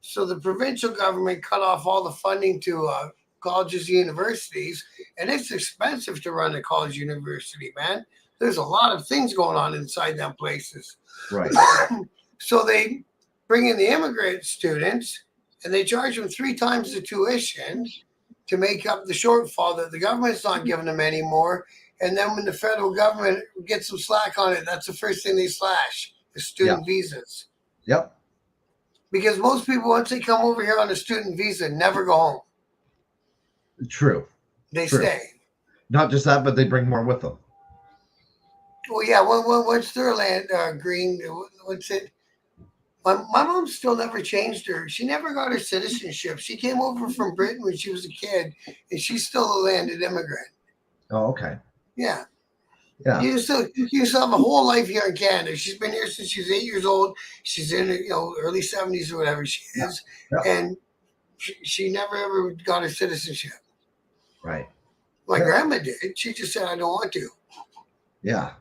So the provincial government cut off all the funding to colleges and universities, and it's expensive to run a college university, man. There's a lot of things going on inside them places. Right. So they bring in the immigrant students, and they charge them 3 times the tuition to make up the shortfall that the government's not giving them anymore. And then when the federal government gets some slack on it, that's the first thing they slash, the student visas. Yep. Because most people, once they come over here on a student visa, never go home. True. They stay. Not just that, but they bring more with them. Well, yeah. What's their land green? What's it? My mom still never changed her. She never got her citizenship. She came over from Britain when she was a kid, and she's still a landed immigrant. Oh, okay. Yeah. Yeah. You still have a whole life here in Canada. She's been here since she's 8 years old. She's in early 70s or whatever she is, and she never ever got her citizenship. Right. My grandma did. She just said, "I don't want to." Yeah.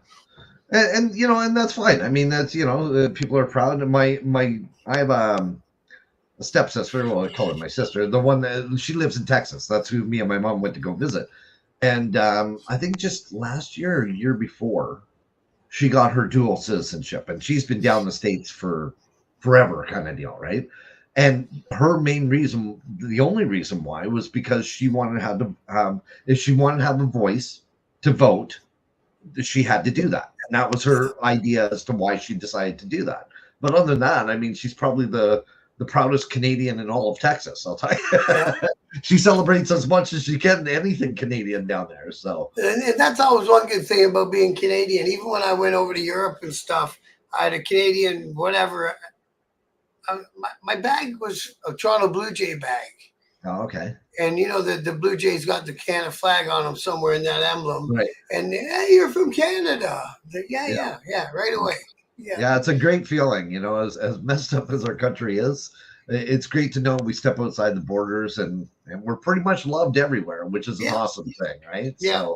And and that's fine. I mean, that's people are proud. I have a stepsister. Well, I call her my sister. The one that she lives in Texas. That's who me and my mom went to go visit. And I think just last year, or year before, she got her dual citizenship, and she's been down the States for forever, kind of deal, right? And her main reason, the only reason why, was because she wanted to have if she wanted to have a voice to vote, she had to do that. And that was her idea as to why she decided to do that. But other than that, I mean, she's probably the proudest Canadian in all of Texas, I'll tell you. She celebrates as much as she can anything Canadian down there. So and that's always one good thing about being Canadian. Even when I went over to Europe and stuff, I had a Canadian whatever. My bag was a Toronto Blue Jay bag. Oh, okay. And the Blue Jays got the Canada flag on them somewhere in that emblem. Right. And hey, you're from Canada. Yeah, right away. Yeah, it's a great feeling, as messed up as our country is. It's great to know we step outside the borders and we're pretty much loved everywhere, which is an awesome thing, right? Yeah.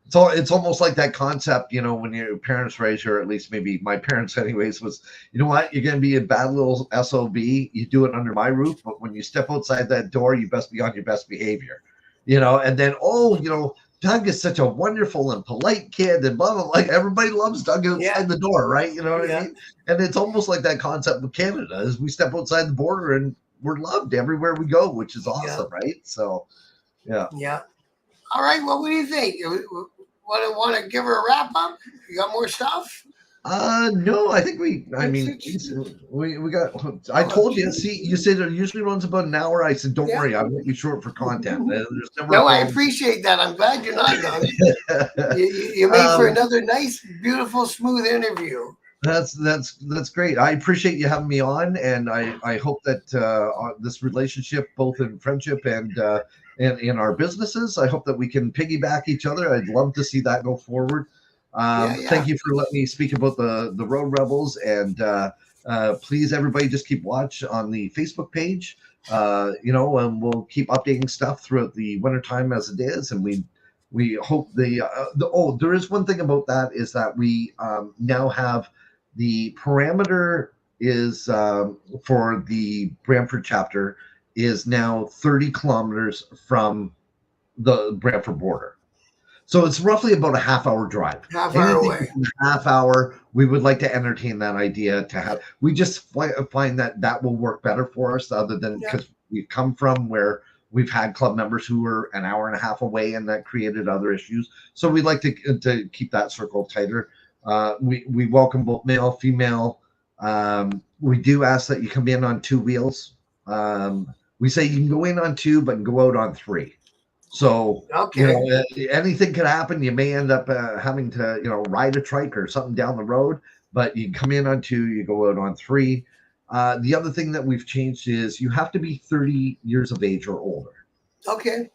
So it's almost like that concept, when your parents raise you, or at least maybe my parents anyways, was, you know what, you're going to be a bad little SOB. You do it under my roof, but when you step outside that door, you best be on your best behavior, and then, Doug is such a wonderful and polite kid and blah, blah, blah. Like everybody loves Doug outside the door, right? You know what I mean? And it's almost like that concept with Canada is we step outside the border and we're loved everywhere we go, which is awesome, right? So, yeah. Yeah. All right. Well, what do you think? Want to give her a wrap up? You got more stuff? No, I think we got, I told you, see, you said it usually runs about an hour. I said, don't worry, I won't be short for content. No, I appreciate that. I'm glad you're not done. You made for another nice, beautiful, smooth interview. That's great. I appreciate you having me on, and I hope that this relationship, both in friendship and in our businesses, I hope that we can piggyback each other. I'd love to see that go forward. Thank you for letting me speak about the Road Rebels, and please, everybody, just keep watch on the Facebook page. And we'll keep updating stuff throughout the wintertime as it is, and we hope there is one thing about that is that we now have the parameter is for the Brantford chapter is now 30 kilometers from the Brantford border. So it's roughly about a half-hour drive. Half hour Anything away. within a half hour, we would like to entertain that idea to have. We just find that that will work better for us, other than Yeah. because we've come from where we've had club members who were an hour and a half away, and that created other issues. So we'd like to keep that circle tighter. We welcome both male, female. We do ask that you come in on two wheels. We say you can go in on two, but go out on three. So Okay. anything could happen. You may end up having to ride a trike or something down the road, but you come in on two, you go out on three. The other thing that we've changed is you have to be 30 years of age or older. Okay.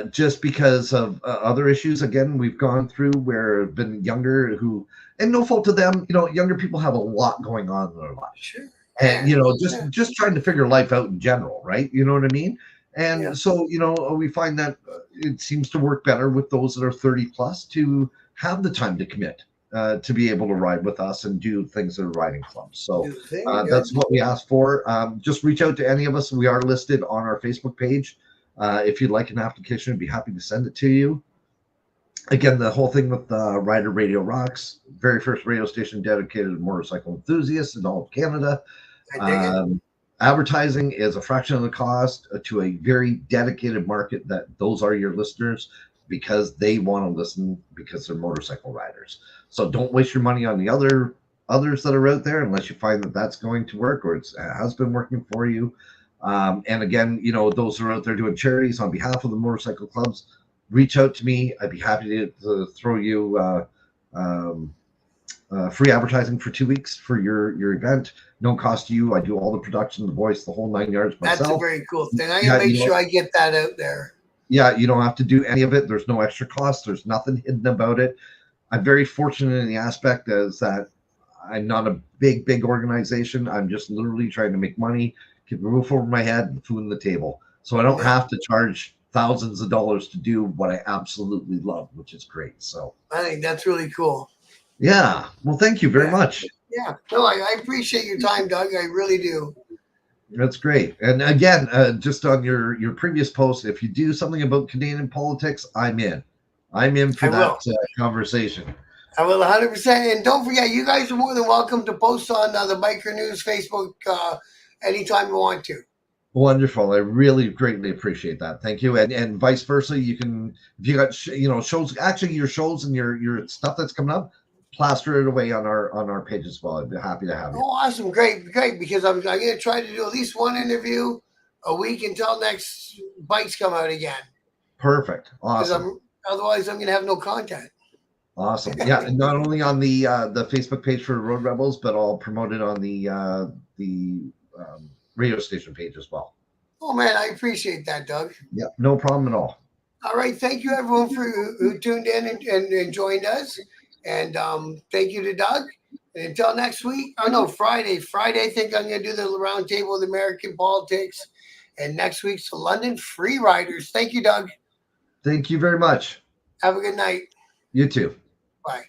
Just because of other issues. Again, we've gone through where been younger who, and no fault to them, younger people have a lot going on in their lives. Sure. And Yeah. just trying to figure life out in general, right? You know what I mean? And Yeah. so we find that it seems to work better with those that are 30 plus to have the time to commit to be able to ride with us and do things at a riding club. So Do the thing, that's what we ask for. Just reach out to any of us. We are listed on our Facebook page. If you'd like an application, I'd be happy to send it to you. Again, the whole thing with Rider Radio Rocks, very first radio station dedicated to motorcycle enthusiasts in all of Canada. I dig it. Advertising is a fraction of the cost to a very dedicated market that those are your listeners because they want to listen because they're motorcycle riders. So don't waste your money on the others that are out there unless you find that that's going to work or it has been working for you. And again, those who are out there doing charities on behalf of the motorcycle clubs, reach out to me. I'd be happy to throw you free advertising for 2 weeks for your event. No cost to you. I do all the production, the voice, the whole 9 yards myself. That's a very cool thing. I gotta make sure I get that out there. Yeah, you don't have to do any of it. There's no extra cost. There's nothing hidden about it. I'm very fortunate in the aspect as that I'm not a big organization. I'm just literally trying to make money, keep a roof over my head, and food on the table. So I don't have to charge thousands of dollars to do what I absolutely love, which is great. So I think that's really cool. Yeah. Well, thank you very much. Yeah. No, I appreciate your time, Doug. I really do. That's great. And again, just on your previous post, if you do something about Canadian politics, I'm in. I'm in for that conversation. I will 100%. And don't forget, you guys are more than welcome to post on the Biker News Facebook anytime you want to. Wonderful. I really greatly appreciate that. Thank you. And vice versa. You can, if you got, shows, actually your shows and your stuff that's coming up, plaster it away on our page as well. I'd be happy to have you. Oh, awesome. Great. Because I'm going to try to do at least one interview a week until next bikes come out again. Perfect. Awesome. Otherwise, I'm going to have no content. Awesome. Yeah. And not only on the Facebook page for Road Rebels, but I'll promote it on the radio station page as well. Oh, man, I appreciate that, Doug. Yeah, no problem at all. All right. Thank you, everyone, who tuned in and joined us. And thank you to Doug. And until next week, Friday. Friday, I think I'm going to do the roundtable with American politics. And next week's the London Free Riders. Thank you, Doug. Thank you very much. Have a good night. You too. Bye.